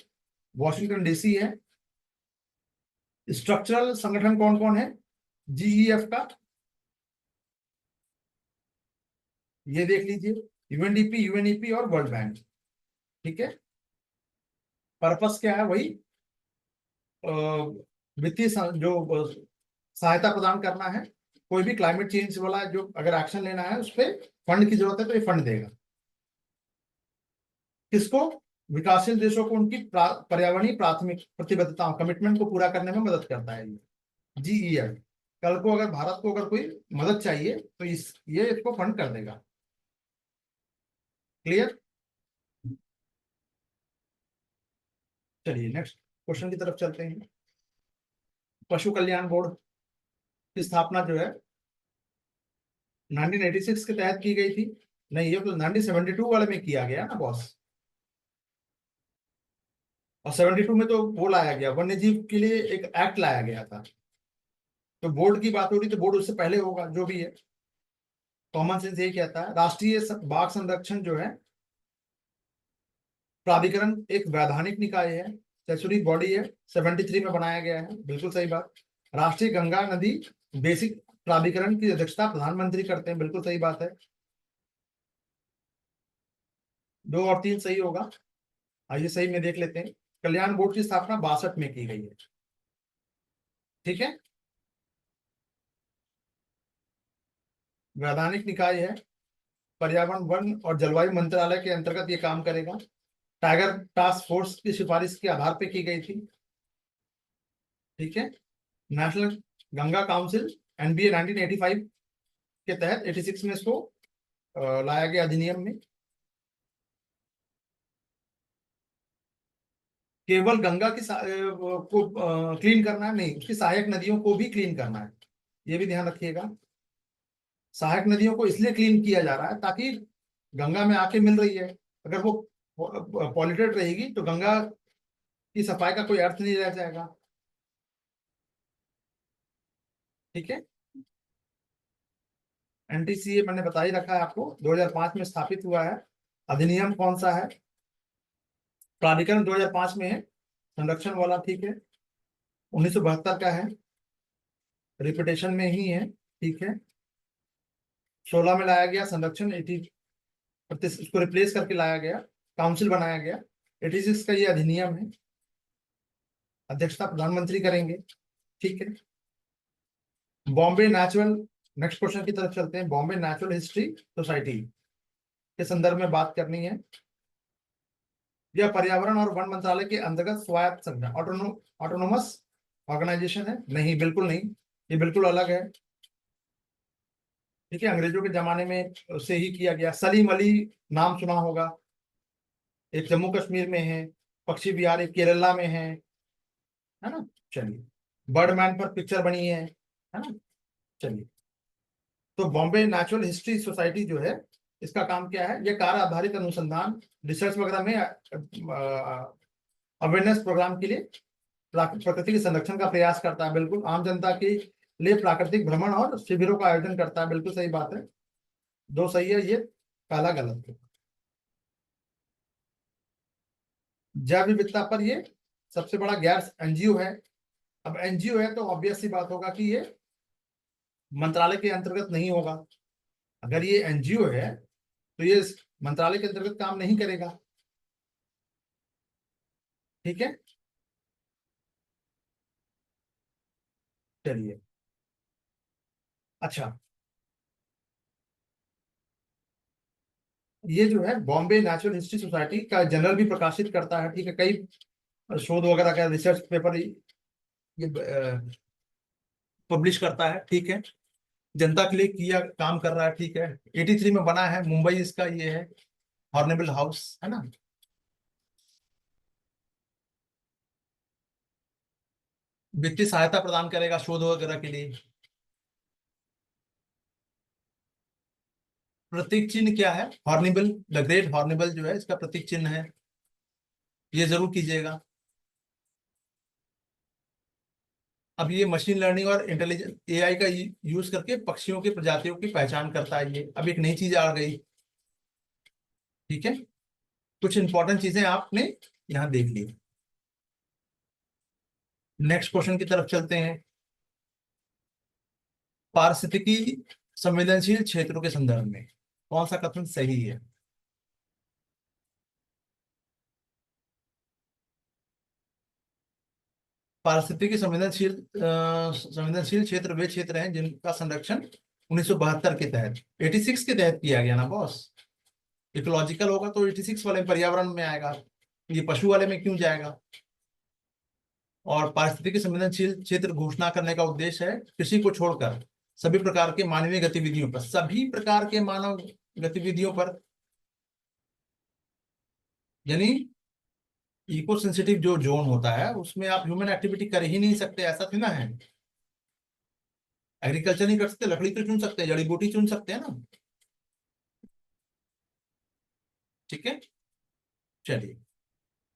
वॉशिंगटन डीसी है। स्ट्रक्चरल संगठन कौन कौन है जीईएफ का, ये देख लीजिए, यूएनडीपी, यूएनईपी और वर्ल्ड बैंक। ठीक है, पर्पस क्या है, वही वित्तीय जो सहायता प्रदान करना है। कोई भी क्लाइमेट चेंज वाला जो अगर एक्शन लेना है, उस पर फंड की जरूरत है तो ये फंड देगा। किसको? विकासशील देशों को उनकी पर्यावरणीय प्राथमिक प्रतिबद्धताओं, कमिटमेंट को पूरा करने में मदद करता है ये जीईएफ। कल को अगर भारत को अगर कोई मदद चाहिए तो ये इसको फंड कर देगा। क्लियर। चलिए नेक्स्ट क्वेश्चन की तरफ चलते हैं। पशु कल्याण बोर्ड की स्थापना जो है 1986 के तहत की गई थी। नहीं, ये तो 1972 वाले में किया गया ना बॉस। और 72 में तो वो लाया गया, वन्य जीव के लिए एक एक्ट लाया गया था। तो बोर्ड की बात हो रही तो बोर्ड उससे पहले होगा जो भी है। कॉमन सेंस यही कहता है। राष्ट्रीय बाघ संरक्षण जो है प्राधिकरण एक वैधानिक निकाय है, स्टैट्यूटरी बॉडी है, 73 में बनाया गया है, बिल्कुल सही बात। राष्ट्रीय गंगा नदी बेसिक प्राधिकरण की अध्यक्षता प्रधानमंत्री करते हैं, बिल्कुल सही बात है। 2 और 3 सही होगा। आइए सही में देख लेते हैं। कल्याण बोर्ड की स्थापना 62 में की गई है, ठीक है। वैधानिक निकाय है, पर्यावरण वन और जलवायु मंत्रालय के अंतर्गत ये काम करेगा। टाइगर टास्क फोर्स की सिफारिश के आधार पर की गई थी, ठीक है। नेशनल गंगा काउंसिल एनबीए 1985 के तहत 86 में इसको लाया गया अधिनियम में। केवल गंगा की को क्लीन करना है नहीं, उसकी सहायक नदियों को भी क्लीन करना है, ये भी ध्यान रखिएगा। सहायक नदियों को इसलिए क्लीन किया जा रहा है ताकि गंगा में आके मिल रही है, अगर वो पॉल्यूटेड रहेगी तो गंगा की सफाई का कोई अर्थ नहीं रह जाएगा, ठीक है। एनटीसीए मैंने बता ही रखा है आपको, 2005 में स्थापित हुआ है। अधिनियम कौन सा है? प्राधिकरण 2005 में है, संरक्षण वाला, ठीक है। 1972 का है, रिपीटेशन में ही है, ठीक है। 16 में लाया गया संरक्षण, 80 उसको रिप्लेस करके लाया गया, काउंसिल बनाया गया। 86 का ये अधिनियम है, अध्यक्षता प्रधानमंत्री करेंगे, ठीक है। बॉम्बे नेचुरल, नेक्स्ट क्वेश्चन की तरफ चलते हैं। बॉम्बे नेचुरल हिस्ट्री सोसाइटी के संदर्भ में बात करनी है। यह पर्यावरण और वन मंत्रालय के अंतर्गत स्वायत्त संगठन, ऑटोनोमस ऑर्गेनाइजेशन है? नहीं, बिल्कुल नहीं, ये बिल्कुल अलग है, ठीक है। अंग्रेजों के जमाने में से ही किया गया। सलीम अली नाम सुना होगा, एक जम्मू कश्मीर में है, पक्षी विहार एक केरला में है ना। चलिए, बर्डमैन पर पिक्चर बनी है ना। चलिए, तो बॉम्बे नेचुरल हिस्ट्री सोसाइटी जो है, इसका काम क्या है? ये कार्य आधारित अनुसंधान, रिसर्च वगैरह में अवेयरनेस प्रोग्राम के लिए प्रकृति के संरक्षण का प्रयास करता है, बिल्कुल। आम जनता के लिए प्राकृतिक भ्रमण और शिविरों का आयोजन करता है, बिल्कुल सही बात है। 2 सही है, ये पहला गलत है। जैव विविधता पर ये सबसे बड़ा गैर एनजीओ है। अब एनजीओ है तो ऑब्वियस सी बात होगा कि ये मंत्रालय के अंतर्गत नहीं होगा। अगर ये एनजीओ है तो ये मंत्रालय के अंतर्गत काम नहीं करेगा, ठीक है। चलिए, अच्छा, ये जो है बॉम्बे नेचुरल हिस्ट्री सोसाइटी का जर्नल भी प्रकाशित करता है, ठीक है। कई शोध वगैरह का रिसर्च पेपर ये पब्लिश करता है, ठीक है। जनता के लिए किया काम कर रहा है, ठीक है। 83 में बना है, मुंबई इसका ये है, हॉर्नेबल हाउस, है ना। वित्तीय सहायता प्रदान करेगा शोध वगैरह के लिए। प्रतीक चिन्ह क्या है? हॉर्निबल, द ग्रेट हॉर्निबल जो है इसका प्रतीक चिन्ह है, ये जरूर कीजिएगा। अब ये मशीन लर्निंग और इंटेलिजेंस एआई का यूज करके पक्षियों की प्रजातियों की पहचान करता है। ये अब एक नई चीज आ गई, ठीक है। कुछ इंपॉर्टेंट चीजें आपने यहाँ देख ली। नेक्स्ट क्वेश्चन की तरफ चलते हैं। पारिस्थितिकी संवेदनशील क्षेत्रों के संदर्भ में कौन सा कथन सही है? पारिस्थितिकी संवेदनशील क्षेत्र वे क्षेत्र हैं जिनका संरक्षण 1972 के तहत, 86 के तहत किया गया ना बॉस। इकोलॉजिकल होगा तो 86 वाले पर्यावरण में आएगा, ये पशु वाले में क्यों जाएगा? और पारिस्थितिकी संवेदनशील क्षेत्र घोषणा करने का उद्देश्य है कृषि को छोड़कर सभी प्रकार के मानवीय गतिविधियों पर, सभी प्रकार के मानव गतिविधियों पर, यानी इको सेंसिटिव जो जोन होता है उसमें आप ह्यूमन एक्टिविटी कर ही नहीं सकते, ऐसा थी ना है। एग्रीकल्चर नहीं कर सकते, लकड़ी तो चुन सकते हैं, जड़ी बूटी चुन सकते हैं ना। ठीक है, चलिए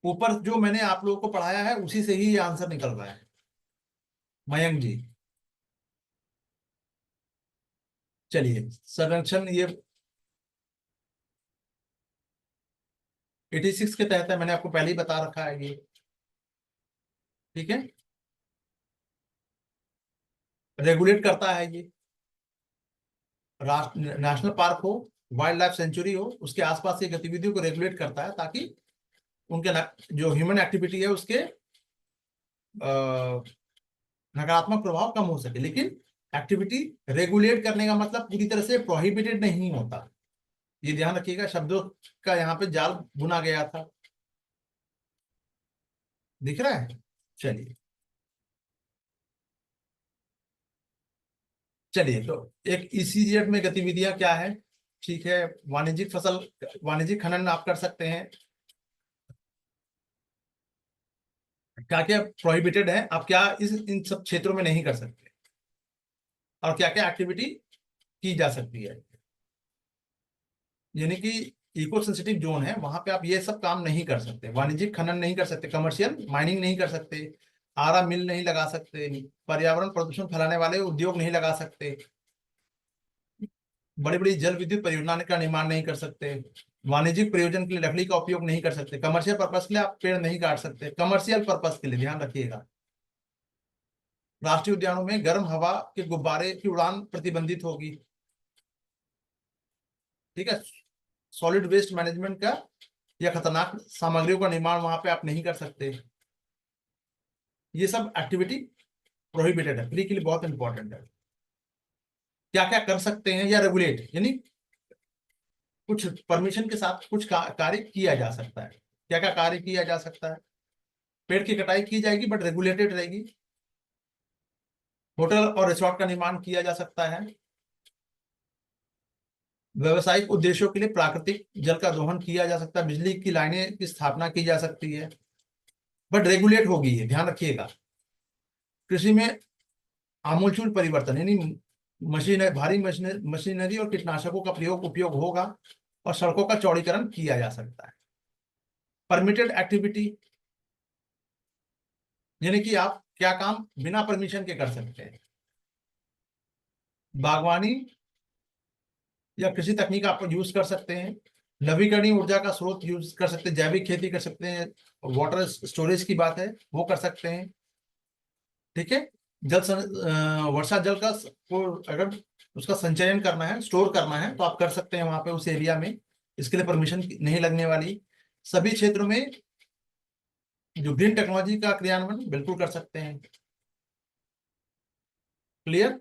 ऊपर जो मैंने आप लोगों को पढ़ाया है उसी से ही ये आंसर निकल रहा है मयंक जी। चलिए संरक्षण ये 86 के तहत है, मैंने आपको पहले ही बता रखा है ये। ठीक है, रेगुलेट करता है ये, राष्ट्र नेशनल पार्क हो, वाइल्ड लाइफ सेंचुरी हो, उसके आसपास की गतिविधियों को रेगुलेट करता है ताकि उनके जो ह्यूमन एक्टिविटी है उसके नकारात्मक प्रभाव कम हो सके। लेकिन एक्टिविटी रेगुलेट करने का मतलब पूरी तरह से प्रोहिबिटेड नहीं होता, ये ध्यान रखिएगा, शब्दों का यहाँ पे जाल बुना गया था, दिख रहा है। चलिए चलिए तो एक ईसीजेड में गतिविधियां क्या है। ठीक है, वाणिज्यिक फसल, वाणिज्यिक खनन आप कर सकते हैं, क्या क्या प्रोहिबिटेड है, आप क्या इस इन सब क्षेत्रों में नहीं कर सकते, और क्या क्या एक्टिविटी की जा सकती है। यानी कि इको सेंसिटिव जोन है, वहां पे आप ये सब काम नहीं कर सकते, वाणिज्यिक खनन नहीं कर सकते, कमर्शियल माइनिंग नहीं कर सकते, आरा मिल नहीं लगा सकते, पर्यावरण प्रदूषण फैलाने वाले उद्योग नहीं लगा सकते, बड़ी बड़ी जल विद्युत परियोजना का निर्माण नहीं कर सकते, वाणिज्यिक प्रयोजन के लिए लकड़ी का उपयोग नहीं कर सकते, कमर्शियल पर्पस के लिए आप पेड़ नहीं काट सकते, कमर्शियल पर्पस के लिए ध्यान रखिएगा। राष्ट्रीय उद्यानों में गर्म हवा के गुब्बारे की उड़ान प्रतिबंधित होगी। ठीक है, सॉलिड वेस्ट मैनेजमेंट का या खतरनाक सामग्रियों का निर्माण वहां पे आप नहीं कर सकते। ये सब एक्टिविटी प्रोहिबिटेड है, फ्री के लिए बहुत इंपॉर्टेंट है। क्या क्या कर सकते हैं या रेगुलेट, यानी कुछ परमिशन के साथ कुछ कार्य किया जा सकता है। क्या क्या कार्य किया जा सकता है, पेड़ की कटाई की जाएगी बट रेगुलेटेड रहेगी, होटल और रिसोर्ट का निर्माण किया जा सकता है, व्यवसायिक उद्देश्यों के लिए प्राकृतिक जल का दोहन किया जा सकता है, बिजली की लाइनें की स्थापना की जा सकती है, बट रेगुलेट होगी, ये ध्यान रखिएगा। कृषि में आमूलचूल परिवर्तन, यानी मशीन भारी मशीनरी और कीटनाशकों का प्रयोग उपयोग होगा, और सड़कों का चौड़ीकरण किया जा सकता है। परमिटेड एक्टिविटी, यानी कि आप क्या काम बिना परमिशन के कर सकते हैं, बागवानी या कृषि तकनीक आप यूज कर सकते हैं, नवीकरणीय ऊर्जा का स्रोत यूज कर सकते हैं, जैविक खेती कर सकते हैं, वाटर स्टोरेज की बात है वो कर सकते हैं। ठीक है, वर्षा जल का को अगर उसका संचयन करना है, स्टोर करना है, तो आप कर सकते हैं वहां पे उस एरिया में, इसके लिए परमिशन नहीं लगने वाली। सभी क्षेत्रों में जो ग्रीन टेक्नोलॉजी का क्रियान्वयन बिल्कुल कर सकते हैं। क्लियर।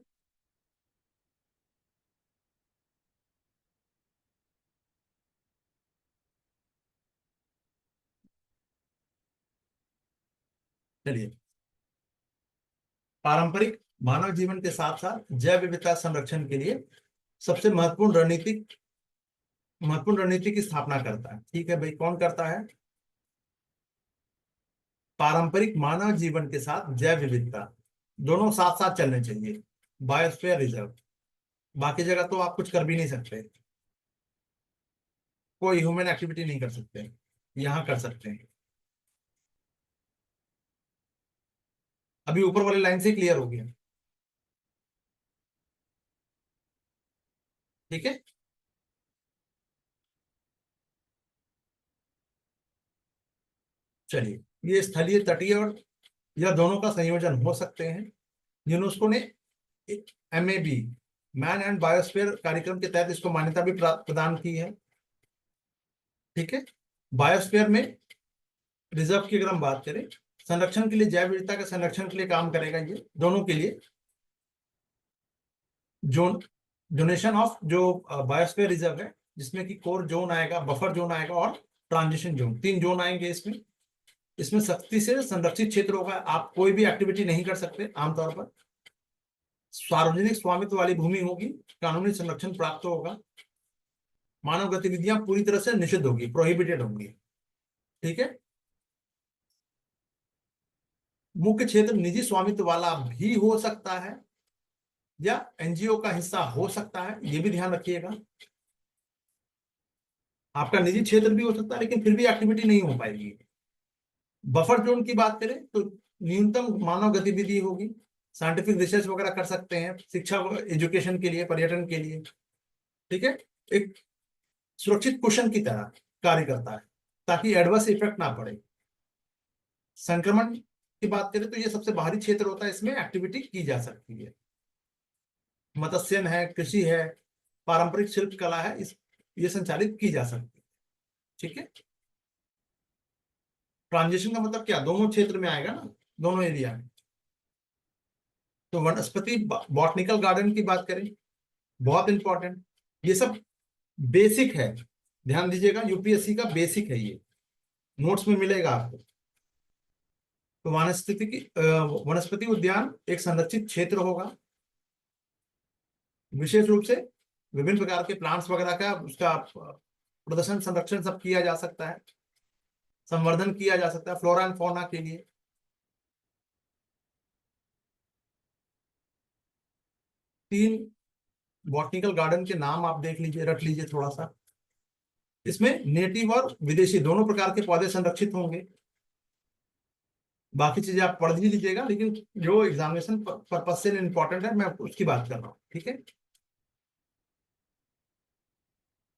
चलिए, पारंपरिक मानव जीवन के साथ साथ जैव विविधता संरक्षण के लिए सबसे महत्वपूर्ण रणनीति की स्थापना करता है। ठीक है भाई, कौन करता है, पारंपरिक मानव जीवन के साथ जैव विविधता, दोनों साथ साथ चलने चाहिए, बायोस्फीयर रिजर्व, बाकी जगह तो आप कुछ कर भी नहीं सकते, कोई ह्यूमन एक्टिविटी नहीं कर सकते, यहाँ कर सकते हैं। अभी ऊपर वाली लाइन से क्लियर हो गया। ठीक है, चलिए, ये स्थलीय तटीय और या दोनों का संयोजन हो सकते हैं। यूनेस्को ने MAB मैन एंड बायोस्फीयर कार्यक्रम के तहत इसको मान्यता भी प्रदान की है। ठीक है, बायोस्फीयर में रिजर्व की अगर हम बात करें, संरक्षण के लिए, जैव विविधता के संरक्षण के लिए काम करेगा, ये दोनों के लिए जोन, डोनेशन ऑफ जो बायोस्फीयर रिजर्व है, जिसमें कि कोर जोन आएगा, बफर जोन आएगा और ट्रांजिशन जोन, 3 जोन आएंगे इसमें। इसमें सख्ती से संरक्षित क्षेत्र होगा, आप कोई भी एक्टिविटी नहीं कर सकते आमतौर पर, सार्वजनिक स्वामित्व वाली भूमि होगी, कानूनी संरक्षण प्राप्त होगा, मानव गतिविधियां पूरी तरह से निषिद्ध होगी, प्रोहिबिटेड होंगी। ठीक है, मुख्य क्षेत्र निजी स्वामित्व वाला भी हो सकता है या NGO का हिस्सा हो सकता है, ये भी ध्यान रखिएगा। आपका निजी क्षेत्र भी हो सकता है, लेकिन फिर भी एक्टिविटी नहीं हो पाएगी। बफर जोन की बात करें तो न्यूनतम मानव गतिविधि होगी, साइंटिफिक रिसर्च वगैरह कर सकते हैं, शिक्षा एजुकेशन के लिए, पर्यटन के लिए। ठीक है, एक सुरक्षित कुशन की तरह कार्य करता है ताकि एडवर्स इफेक्ट ना पड़े। संक्रमण की बात करें तो ये सबसे बाहरी क्षेत्र होता है, इसमें एक्टिविटी की जा सकती है। मत्स्यन है, कृषि है, पारंपरिक शिल्प कला है, इस ये संचालित की जा सकती है। ठीक है, ट्रांजिशन का मतलब क्या, दोनों क्षेत्र में आएगा ना, दोनों एरिया में। तो वनस्पति बॉटनिकल गार्डन की बात करें, बहुत इंपॉर्टेंट, ये सब बेसिक है, ध्यान दीजिएगा, यूपीएससी का बेसिक है ये, नोट्स में मिलेगा आपको। तो वनस्पति उद्यान एक संरक्षित क्षेत्र होगा, विशेष रूप से विभिन्न प्रकार के प्लांट्स वगैरह का उसका प्रदर्शन, संरक्षण सब किया जा सकता है, संवर्धन किया जा सकता है फ्लोरा एंड फौना के लिए। तीन बॉटनिकल गार्डन के नाम आप देख लीजिए, रख लीजिए थोड़ा सा। इसमें नेटिव और विदेशी दोनों प्रकार के पौधे संरक्षित होंगे। बाकी चीजें आप पढ़ ही लीजिएगा, लेकिन जो एग्जामिनेशन पर्पज से इंपॉर्टेंट है, मैं उसकी बात कर रहा हूँ। ठीक है,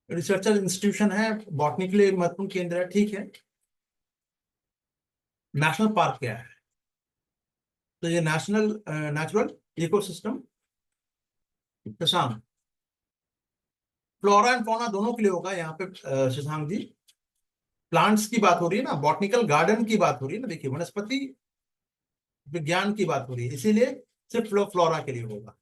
रिसर्चर इंस्टीट्यूशन है, बॉटनी के लिए महत्वपूर्ण केंद्र है। ठीक है, नेशनल पार्क क्या है, तो ये natural ecosystem Shashank, flora and fauna दोनों के लिए होगा यहाँ पे। शशांक जी, प्लांट्स की बात हो रही है ना, बॉटनिकल गार्डन की बात हो रही है ना, देखिए वनस्पति विज्ञान की बात हो रही है, इसीलिए सिर्फ फ्लोरा के लिए होगा।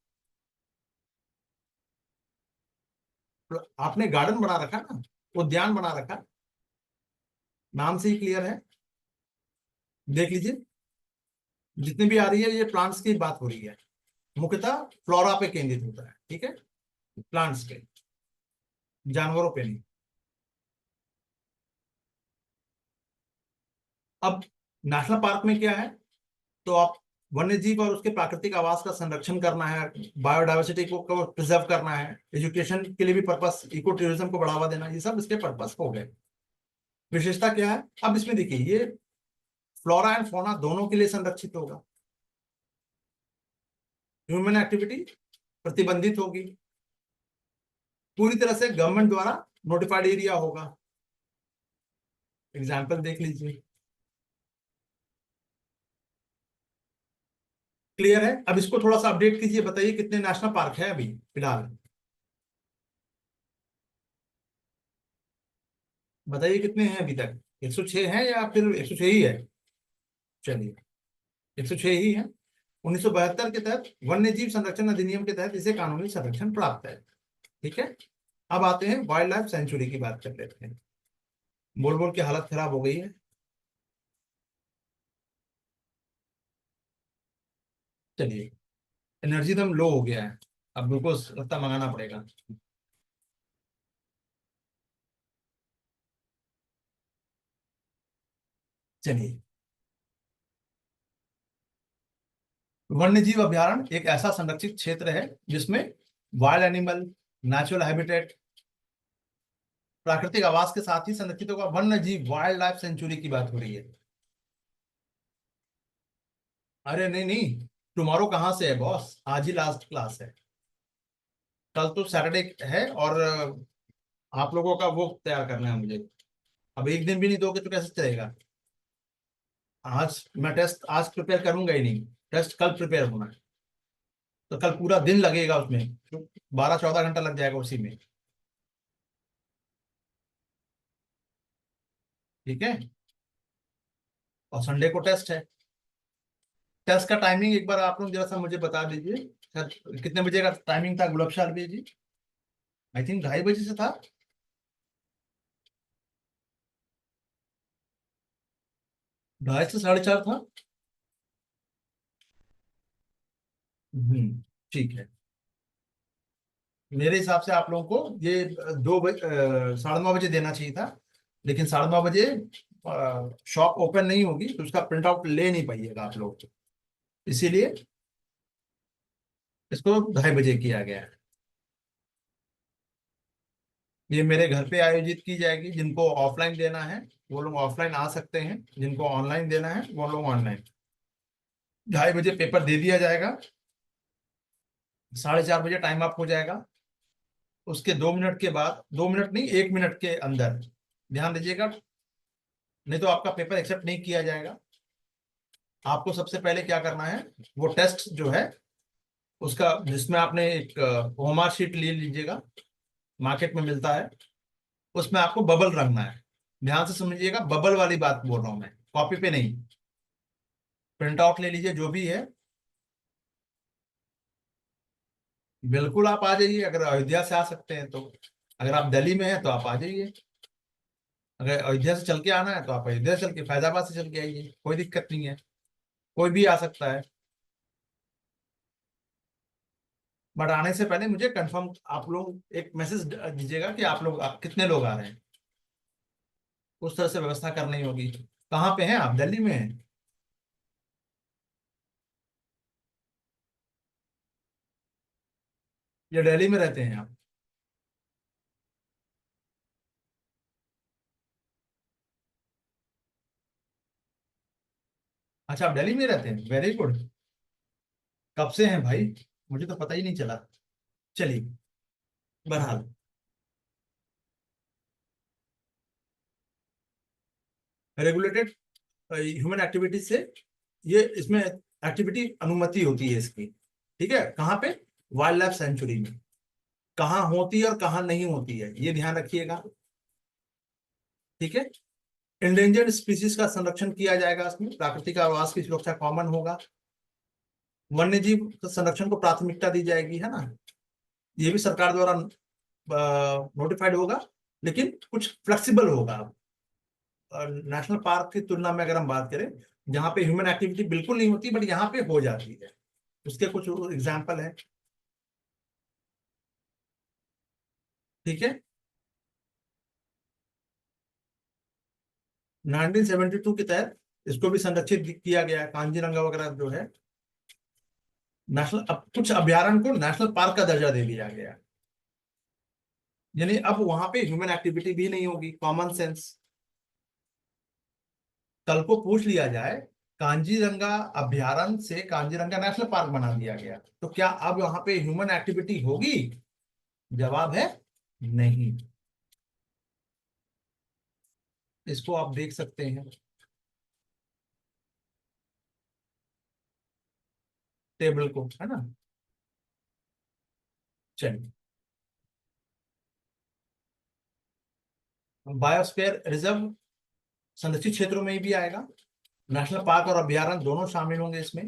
आपने गार्डन बना रखा ना, उद्यान बना रखा, नाम से ही क्लियर है, देख लीजिए, जितनी भी आ रही है ये प्लांट्स की बात हो रही है, मुख्यतः फ्लोरा पे केंद्रित होता है। ठीक है, प्लांट्स पे, जानवरों पे नहीं। अब नेशनल पार्क में क्या है, तो आप वन्य जीव और उसके प्राकृतिक आवास का संरक्षण करना है, बायोडायवर्सिटी को प्रिजर्व करना है, एजुकेशन के लिए भी पर्पस, इको टूरिज्म को बढ़ावा देना, ये सब इसके पर्पस हो गए। विशेषता क्या है, अब इसमें देखिए, ये फ्लोरा एंड फौना दोनों के लिए संरक्षित होगा, ह्यूमन एक्टिविटी प्रतिबंधित होगी, पूरी तरह से गवर्नमेंट द्वारा नोटिफाइड एरिया होगा। एग्जाम्पल देख लीजिए, क्लियर है। अब इसको थोड़ा सा अपडेट कीजिए, बताइए कितने नेशनल पार्क है अभी फिलहाल, बताइए कितने हैं अभी तक, 106 है या फिर 106 ही है? चलिए, 106 ही है। 1972 के तहत वन्य जीव संरक्षण अधिनियम के तहत इसे कानूनी संरक्षण प्राप्त है। ठीक है, अब आते हैं वाइल्ड लाइफ सेंचुरी की बात कर लेते हैं। बोल बोल की हालत खराब हो गई है। चलिए, एनर्जी एकदम लो हो गया है, अब ग्लूकोज लगता मंगाना पड़ेगा। चलिए, वन्य जीव अभयारण्य एक ऐसा संरक्षित क्षेत्र है जिसमें वाइल्ड एनिमल, नेचुरल हैबिटेट, प्राकृतिक आवास के साथ ही संरक्षित होगा। वन्य जीव वाइल्ड लाइफ सेंचुरी की बात हो रही है। अरे नहीं नहीं, टुमारो कहाँ से है बॉस, आज ही लास्ट क्लास है, कल तो सैटरडे है, और आप लोगों का वो तैयार करना है मुझे। अब एक दिन भी नहीं दोगे तो कैसे चलेगा। आज मैं टेस्ट आज प्रिपेयर करूंगा ही नहीं, टेस्ट कल प्रिपेयर होना है, तो कल पूरा दिन लगेगा उसमें, 12-14 घंटा लग जाएगा उसी में। ठीक है, और संडे को टेस्ट है। टेस्ट का टाइमिंग एक बार आप लोग जरा सा मुझे बता दीजिए, सर कितने बजे का टाइमिंग था गुलाब जी? आई थिंक 2:30 बजे से था। 2:30 से 4:30 था। ठीक है, मेरे हिसाब से आप लोगों को ये 9:30 बजे देना चाहिए था, लेकिन 9:30 बजे शॉप ओपन नहीं होगी, तो उसका प्रिंट आउट ले नहीं पाइएगा आप लोग, इसीलिए इसको 2:30 बजे किया गया है। ये मेरे घर पे आयोजित की जाएगी। जिनको ऑफलाइन देना है वो लोग ऑफलाइन आ सकते हैं, जिनको ऑनलाइन देना है वो लोग ऑनलाइन। 2:30 बजे पेपर दे दिया जाएगा, 4:30 बजे टाइम अप हो जाएगा। उसके 2 मिनट के बाद, 2 मिनट नहीं, 1 मिनट के अंदर, ध्यान दीजिएगा, नहीं तो आपका पेपर एक्सेप्ट नहीं किया जाएगा। आपको सबसे पहले क्या करना है, वो टेस्ट जो है उसका, जिसमें आपने एक होमवर्क शीट ले लीजिएगा, मार्केट में मिलता है, उसमें आपको बबल रंगना है। ध्यान से समझिएगा, बबल वाली बात बोल रहा हूं मैं, कॉपी पे नहीं। प्रिंट आउट ले लीजिए जो भी है। बिल्कुल आप आ जाइए, अगर अयोध्या से आ सकते हैं तो। अगर आप दिल्ली में हैं तो आप आ जाइए। अगर अयोध्या से चल के आना है तो आप अयोध्या से चल के, फैजाबाद से चल के आइए, कोई दिक्कत नहीं है, कोई भी आ सकता है। बट आने से पहले मुझे कंफर्म, आप लोग एक मैसेज दीजिएगा कि आप कितने लोग आ रहे हैं। उस तरह से व्यवस्था करनी होगी। कहाँ पे हैं आप, दिल्ली में हैं? या दिल्ली में रहते हैं आप? अच्छा, आप दिल्ली में रहते हैं, वेरी गुड। कब से हैं भाई, मुझे तो पता ही नहीं चला। चलिए, बहरहाल, रेगुलेटेड ह्यूमन एक्टिविटी से, ये इसमें एक्टिविटी अनुमति होती है इसकी। ठीक है, कहाँ पे? वाइल्ड लाइफ सेंचुरी में। कहाँ होती है और कहाँ नहीं होती है, ये ध्यान रखिएगा। ठीक है। इंडेंजर्ड स्पीसीज का संरक्षण किया जाएगा, इसमें प्राकृतिक आवास की सुरक्षा कॉमन होगा। वन्य जीव संरक्षण को प्राथमिकता दी जाएगी, है ना। ये भी सरकार द्वारा नोटिफाइड होगा, लेकिन कुछ फ्लेक्सिबल होगा। नेशनल पार्क की तुलना में अगर हम बात करें, जहाँ पे ह्यूमन एक्टिविटी बिल्कुल नहीं होती बट यहाँ पे हो जाती है, उसके कुछ एग्जाम्पल है। ठीक है। 1972 के तहत इसको भी संरक्षित किया गया है, कांजीरंगा वगैरह जो है। नेशनल, अब कुछ अभ्यारण्य को नेशनल पार्क का दर्जा दे दिया गया, यानी अब वहां पे ह्यूमन एक्टिविटी भी नहीं होगी, कॉमन सेंस। कल को पूछ लिया जाए, कांजीरंगा अभ्यारण्य से कांजीरंगा नेशनल पार्क बना दिया गया, तो क्या अब वहां पे ह्यूमन एक्टिविटी होगी? जवाब है नहीं। इसको आप देख सकते हैं टेबल को, है ना। चलिए, बायोस्फीयर रिजर्व संरक्षित क्षेत्रों में ही भी आएगा। नेशनल पार्क और अभ्यारण्य दोनों शामिल होंगे इसमें।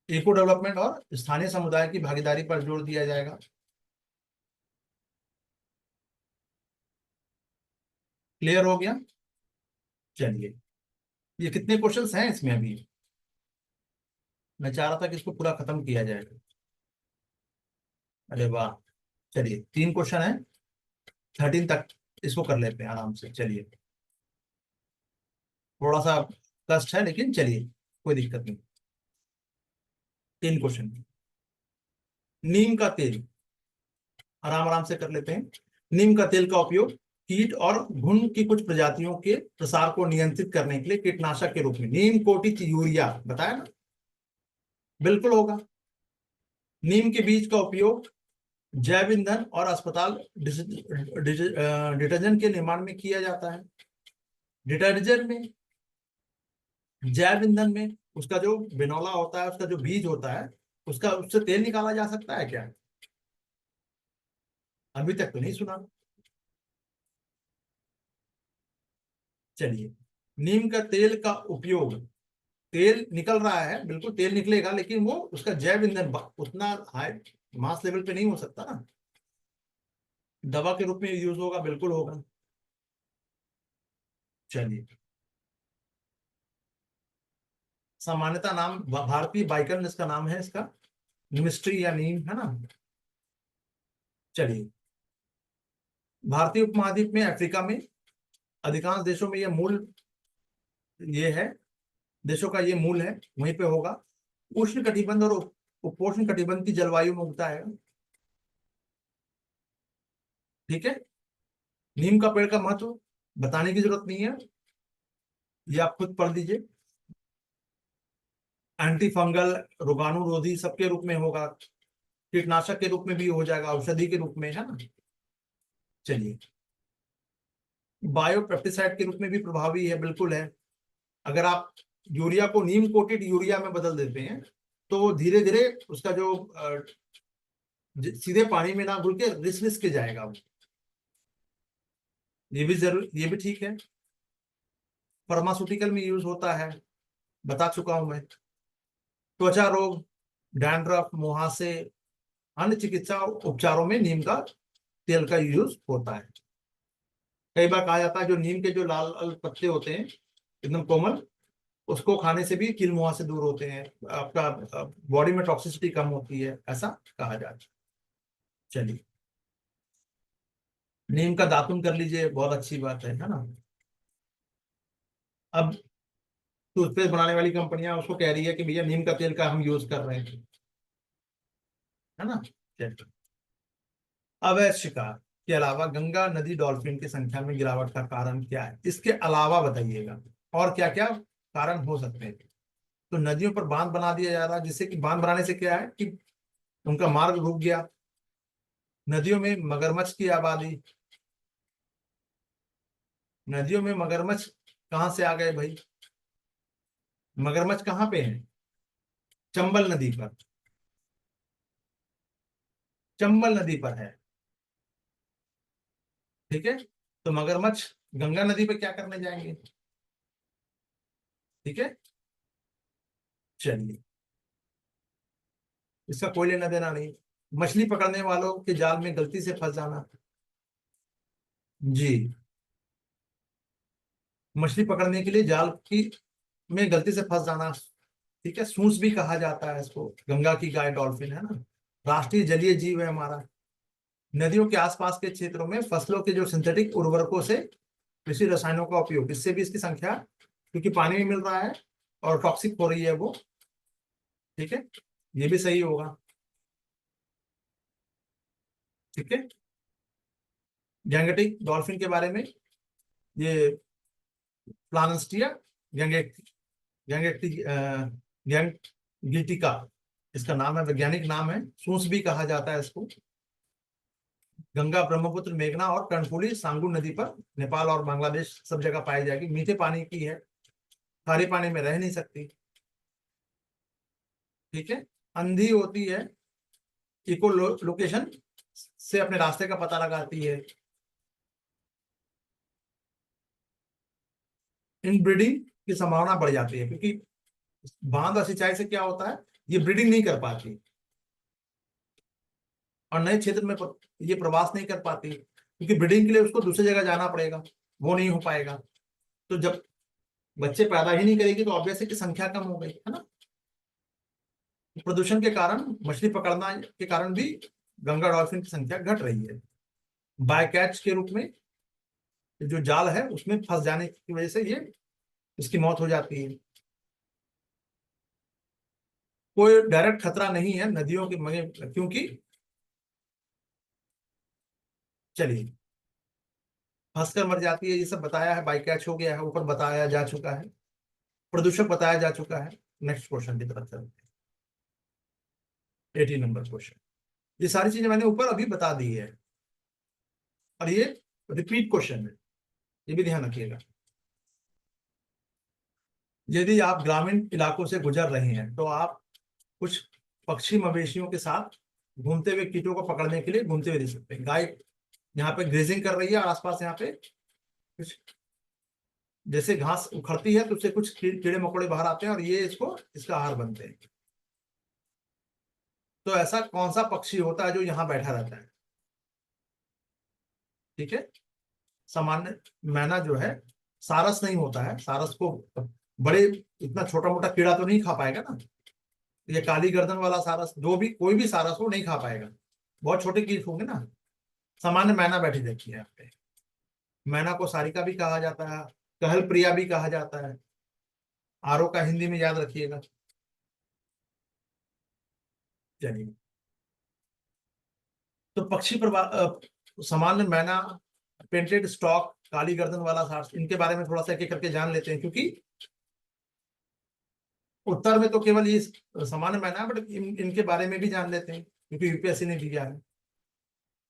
इको डेवलपमेंट और स्थानीय समुदाय की भागीदारी पर जोर दिया जाएगा। क्लियर हो गया? चलिए, ये कितने क्वेश्चंस हैं इसमें अभी? मैं चाह रहा था कि इसको पूरा खत्म किया जाए। अरे वाह। चलिए, 3 क्वेश्चन है, 13 तक इसको कर लेते हैं आराम से। चलिए, थोड़ा सा कष्ट है लेकिन चलिए, कोई दिक्कत नहीं। 3 क्वेश्चन। नीम का तेल, आराम आराम से कर लेते हैं। नीम का तेल का उपयोग कीट और घुन की कुछ प्रजातियों के प्रसार को नियंत्रित करने के लिए कीटनाशक के रूप में, नीम कोटित यूरिया बताया ना, बिल्कुल होगा। नीम के बीज का उपयोग जैव ईंधन और अस्पताल डिटर्जेंट के निर्माण में किया जाता है। डिटर्जेंट में, जैव ईंधन में, उसका जो बिनौला होता है, उसका जो बीज होता है, उसका, उससे तेल निकाला जा सकता है क्या? अभी तक तो नहीं सुना। चलिए, नीम का तेल का उपयोग, तेल निकल रहा है, बिल्कुल तेल निकलेगा, लेकिन वो उसका जैव ईंधन उतना हाई मास लेवल पे नहीं हो सकता ना। दवा के रूप में यूज होगा, बिल्कुल होगा। चलिए, सामान्यता नाम भारतीय बाइकल इसका नाम है, इसका मिस्ट्री या नीम, है ना। चलिए, भारतीय उपमहाद्वीप में, अफ्रीका में, अधिकांश देशों में ये मूल, ये है, देशों का ये मूल है, वहीं पे होगा। उष्ण कटिबंध और उपोष्ण कटिबंध की जलवायु में उगता है। ठीक है। नीम का पेड़ का महत्व बताने की जरूरत नहीं है, ये आप खुद पढ़ लीजिए। एंटी फंगल, रोगाणुरोधी सबके रूप में होगा, कीटनाशक के रूप में भी हो जाएगा, औषधि के रूप में, है ना। चलिए, बायोपेस्टिसाइड के रूप में भी प्रभावी है, बिल्कुल है। अगर आप यूरिया को नीम कोटेड यूरिया में बदल देते हैं तो धीरे धीरे उसका जो सीधे पानी में ना घुल के रिस रिस के जाएगा वो, ये भी जरूर, ये भी ठीक है। फार्मास्यूटिकल में यूज होता है, बता चुका हूं मैं। त्वचा रोग, डैंड्रफ, मुहासे, अन्य चिकित्सा उपचारों में नीम का तेल का यूज होता है। कई बार कहा जाता है जो नीम के जो लाल लाल पत्ते होते हैं एकदम कोमल, उसको खाने से भी कील मुहासे दूर होते हैं, आपका बॉडी में टॉक्सिसिटी कम होती है, ऐसा कहा जाता है। चलिए, नीम का दातुन कर लीजिए, बहुत अच्छी बात है ना। अब टूथपेस्ट बनाने वाली कंपनियां उसको कह रही है कि भैया नीम का तेल का हम यूज कर रहे हैं, है ना। चलिए, अवैध शिकार के अलावा गंगा नदी डॉल्फिन की संख्या में गिरावट का कारण क्या है, इसके अलावा बताइएगा और क्या क्या कारण हो सकते हैं। तो नदियों पर बांध बना दिया जा रहा है, जिससे कि बांध बनाने से क्या है कि उनका मार्ग रुक गया। नदियों में मगरमच्छ की आबादी, नदियों में मगरमच्छ कहाँ से आ गए भाई, मगरमच्छ कहाँ पे है, चंबल नदी पर, चंबल नदी पर है, ठीक है। तो मगरमच्छ गंगा नदी पे क्या करने जाएंगे, ठीक है। चलिए, इसका कोई लेना देना नहीं। मछली पकड़ने वालों के जाल में गलती से फंस जाना, जी, मछली पकड़ने के लिए जाल की में गलती से फंस जाना, ठीक है। सूस भी कहा जाता है इसको, गंगा की गाय डॉल्फिन, है ना, राष्ट्रीय जलीय जीव है हमारा। नदियों के आसपास के क्षेत्रों में फसलों के जो सिंथेटिक उर्वरकों से कृषि रसायनों का उपयोग, इससे भी इसकी संख्या, क्योंकि पानी में मिल रहा है और टॉक्सिक हो रही है वो, ठीक है, ये भी सही होगा, ठीक है। गैंगेटिक डॉल्फिन के बारे में, ये प्लानस्टिया गैंगेटिक गैंगेटिका इसका नाम है, वैज्ञानिक नाम है। सूस भी कहा जाता है इसको। गंगा, ब्रह्मपुत्र, मेघना और कर्णफुली सांगू नदी पर नेपाल और बांग्लादेश सब जगह पाई जाएगी। मीठे पानी की है, खारे पानी में रह नहीं सकती, ठीक है। अंधी होती है, इको लोकेशन से अपने रास्ते का पता लगाती है। इनब्रीडिंग की संभावना बढ़ जाती है, क्योंकि बांध और सिंचाई से क्या होता है, ये ब्रीडिंग नहीं कर पाती और नए क्षेत्र में ये प्रवास नहीं कर पाती, क्योंकि ब्रीडिंग के लिए उसको दूसरी जगह जाना पड़ेगा, वो नहीं हो पाएगा। तो जब बच्चे पैदा ही नहीं करेगी तो ऑब्वियस है कि संख्या कम हो गई, है ना। प्रदूषण के कारण, मछली पकड़ना के कारण भी गंगा डॉल्फिन की संख्या घट रही है। बायकैच के रूप में जो जाल है उसमें फंस जाने की वजह से ये इसकी मौत हो जाती है। कोई डायरेक्ट खतरा नहीं है नदियों के मगे, क्योंकि, चलिए, फंसकर मर जाती है, ये सब बताया है, बाइकैच हो गया है, ऊपर बताया जा चुका है, प्रदूषक बताया जा चुका है। नेक्स्ट क्वेश्चन की तरफ चलते हैं, 80 नंबर क्वेश्चन। ये सारी चीजें मैंने ऊपर अभी बता दी है और ये रिपीट क्वेश्चन है, ये भी ध्यान रखिएगा। यदि आप ग्रामीण इलाकों से गुजर रहे हैं तो आप कुछ पक्षी मवेशियों के साथ घूमते हुए कीटों को पकड़ने के लिए घूमते हुए देख सकते हैं। गाय यहाँ पे ग्रेजिंग कर रही है और आसपास यहाँ पे कुछ जैसे घास उखड़ती है तो उससे कुछ कीड़े मकोड़े बाहर आते हैं और ये इसको इसका आहार बनते हैं। तो ऐसा कौन सा पक्षी होता है जो यहाँ बैठा रहता है, ठीक है। सामान्य मैना जो है, सारस नहीं होता है, सारस को बड़े, इतना छोटा मोटा कीड़ा तो नहीं खा पाएगा ना। ये काली गर्दन वाला सारस, जो भी कोई भी सारस हो नहीं खा पाएगा, बहुत छोटे कीट होंगे ना। सामान्य मैना बैठी देखी है यहाँ पे। मैना को सारिका भी कहा जाता है, कहल प्रिया भी कहा जाता है। आरो का हिंदी में याद रखिएगा। चलिए, तो पक्षी सामान्य मैना, पेंटेड स्टॉक, काली गर्दन वाला सारस, इनके बारे में थोड़ा सा एक एक करके जान लेते हैं, क्योंकि उत्तर में तो केवल ये सामान्य मैना है, बट इनके बारे में भी जान लेते हैं क्योंकि यूपीएससी ने दिया है।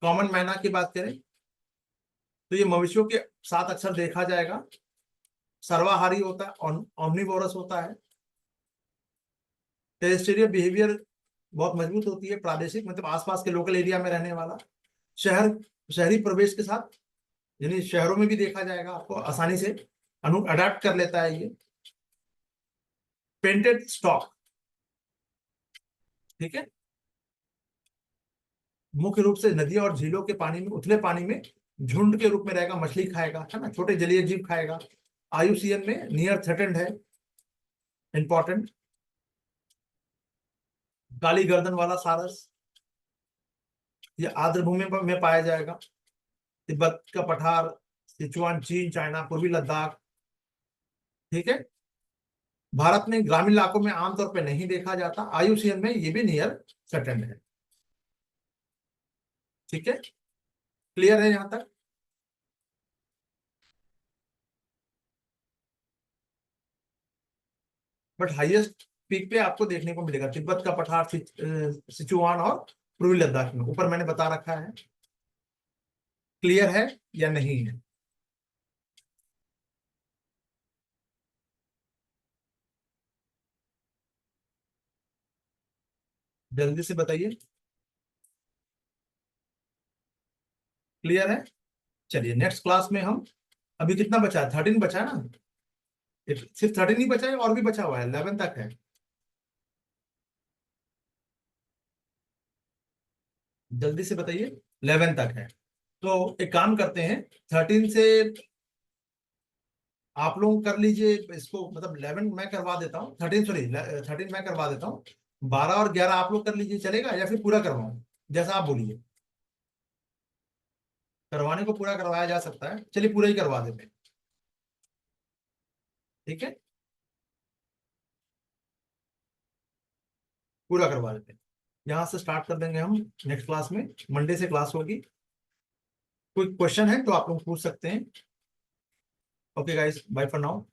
कॉमन मैना की बात करें तो ये मवेशियों के 7 अक्षर देखा जाएगा, सर्वाहारी होता है, ऑमनिवोरस होता है, टेरेस्टेरियल बिहेवियर बहुत मजबूत होती है, प्रादेशिक मतलब आसपास के लोकल एरिया में रहने वाला, शहरी प्रवेश के साथ, यानी शहरों में भी देखा जाएगा, आपको आसानी से अडाप्ट कर लेता है ये। पेंटेड स्टॉक, ठीक है, मुख्य रूप से नदियों और झीलों के पानी में, उथले पानी में झुंड के रूप में रहेगा, मछली खाएगा, है ना, छोटे जलीय जीव खाएगा। आयुसीएन में नियर थ्रेटेंड है, इंपॉर्टेंट। काली गर्दन वाला सारस, ये आर्द्र भूमि में पाया जाएगा, तिब्बत का पठार, सिचुआन, चीन, चाइना, पूर्वी लद्दाख, ठीक है। भारत में ग्रामीण इलाकों में आमतौर पर नहीं देखा जाता, आयुसीएन में ये भी नियर थ्रेटेंड है, ठीक है, क्लियर है यहां तक। बट हाईएस्ट पीक पे आपको देखने को मिलेगा तिब्बत का पठार, सिचुआन और पूर्वी लद्दाख में, ऊपर मैंने बता रखा है, क्लियर है या नहीं है। जल्दी से बताइए, क्लियर है। चलिए नेक्स्ट क्लास में हम, अभी कितना बचा है, 13 बचा है ना, सिर्फ 13 ही बचा है, और भी बचा हुआ है, 11 तक है, जल्दी से बताइए, 11 तक है। तो एक काम करते हैं, 13 से आप लोग कर लीजिए इसको, मतलब 11 मैं करवा देता हूँ, 13 सॉरी 13 मैं करवा देता हूँ, 12 और 11 आप लोग कर लीजिए, चलेगा, या फिर पूरा करवाऊँ, जैसा आप बोलिए। करवाने को पूरा करवाया जा सकता है, चलिए पूरा ही करवा देते हैं, ठीक है, पूरा करवा देते हैं। यहाँ से स्टार्ट कर देंगे हम, नेक्स्ट क्लास में, मंडे से क्लास होगी। कोई क्वेश्चन है तो आप लोग पूछ सकते हैं। Okay guys, bye for now.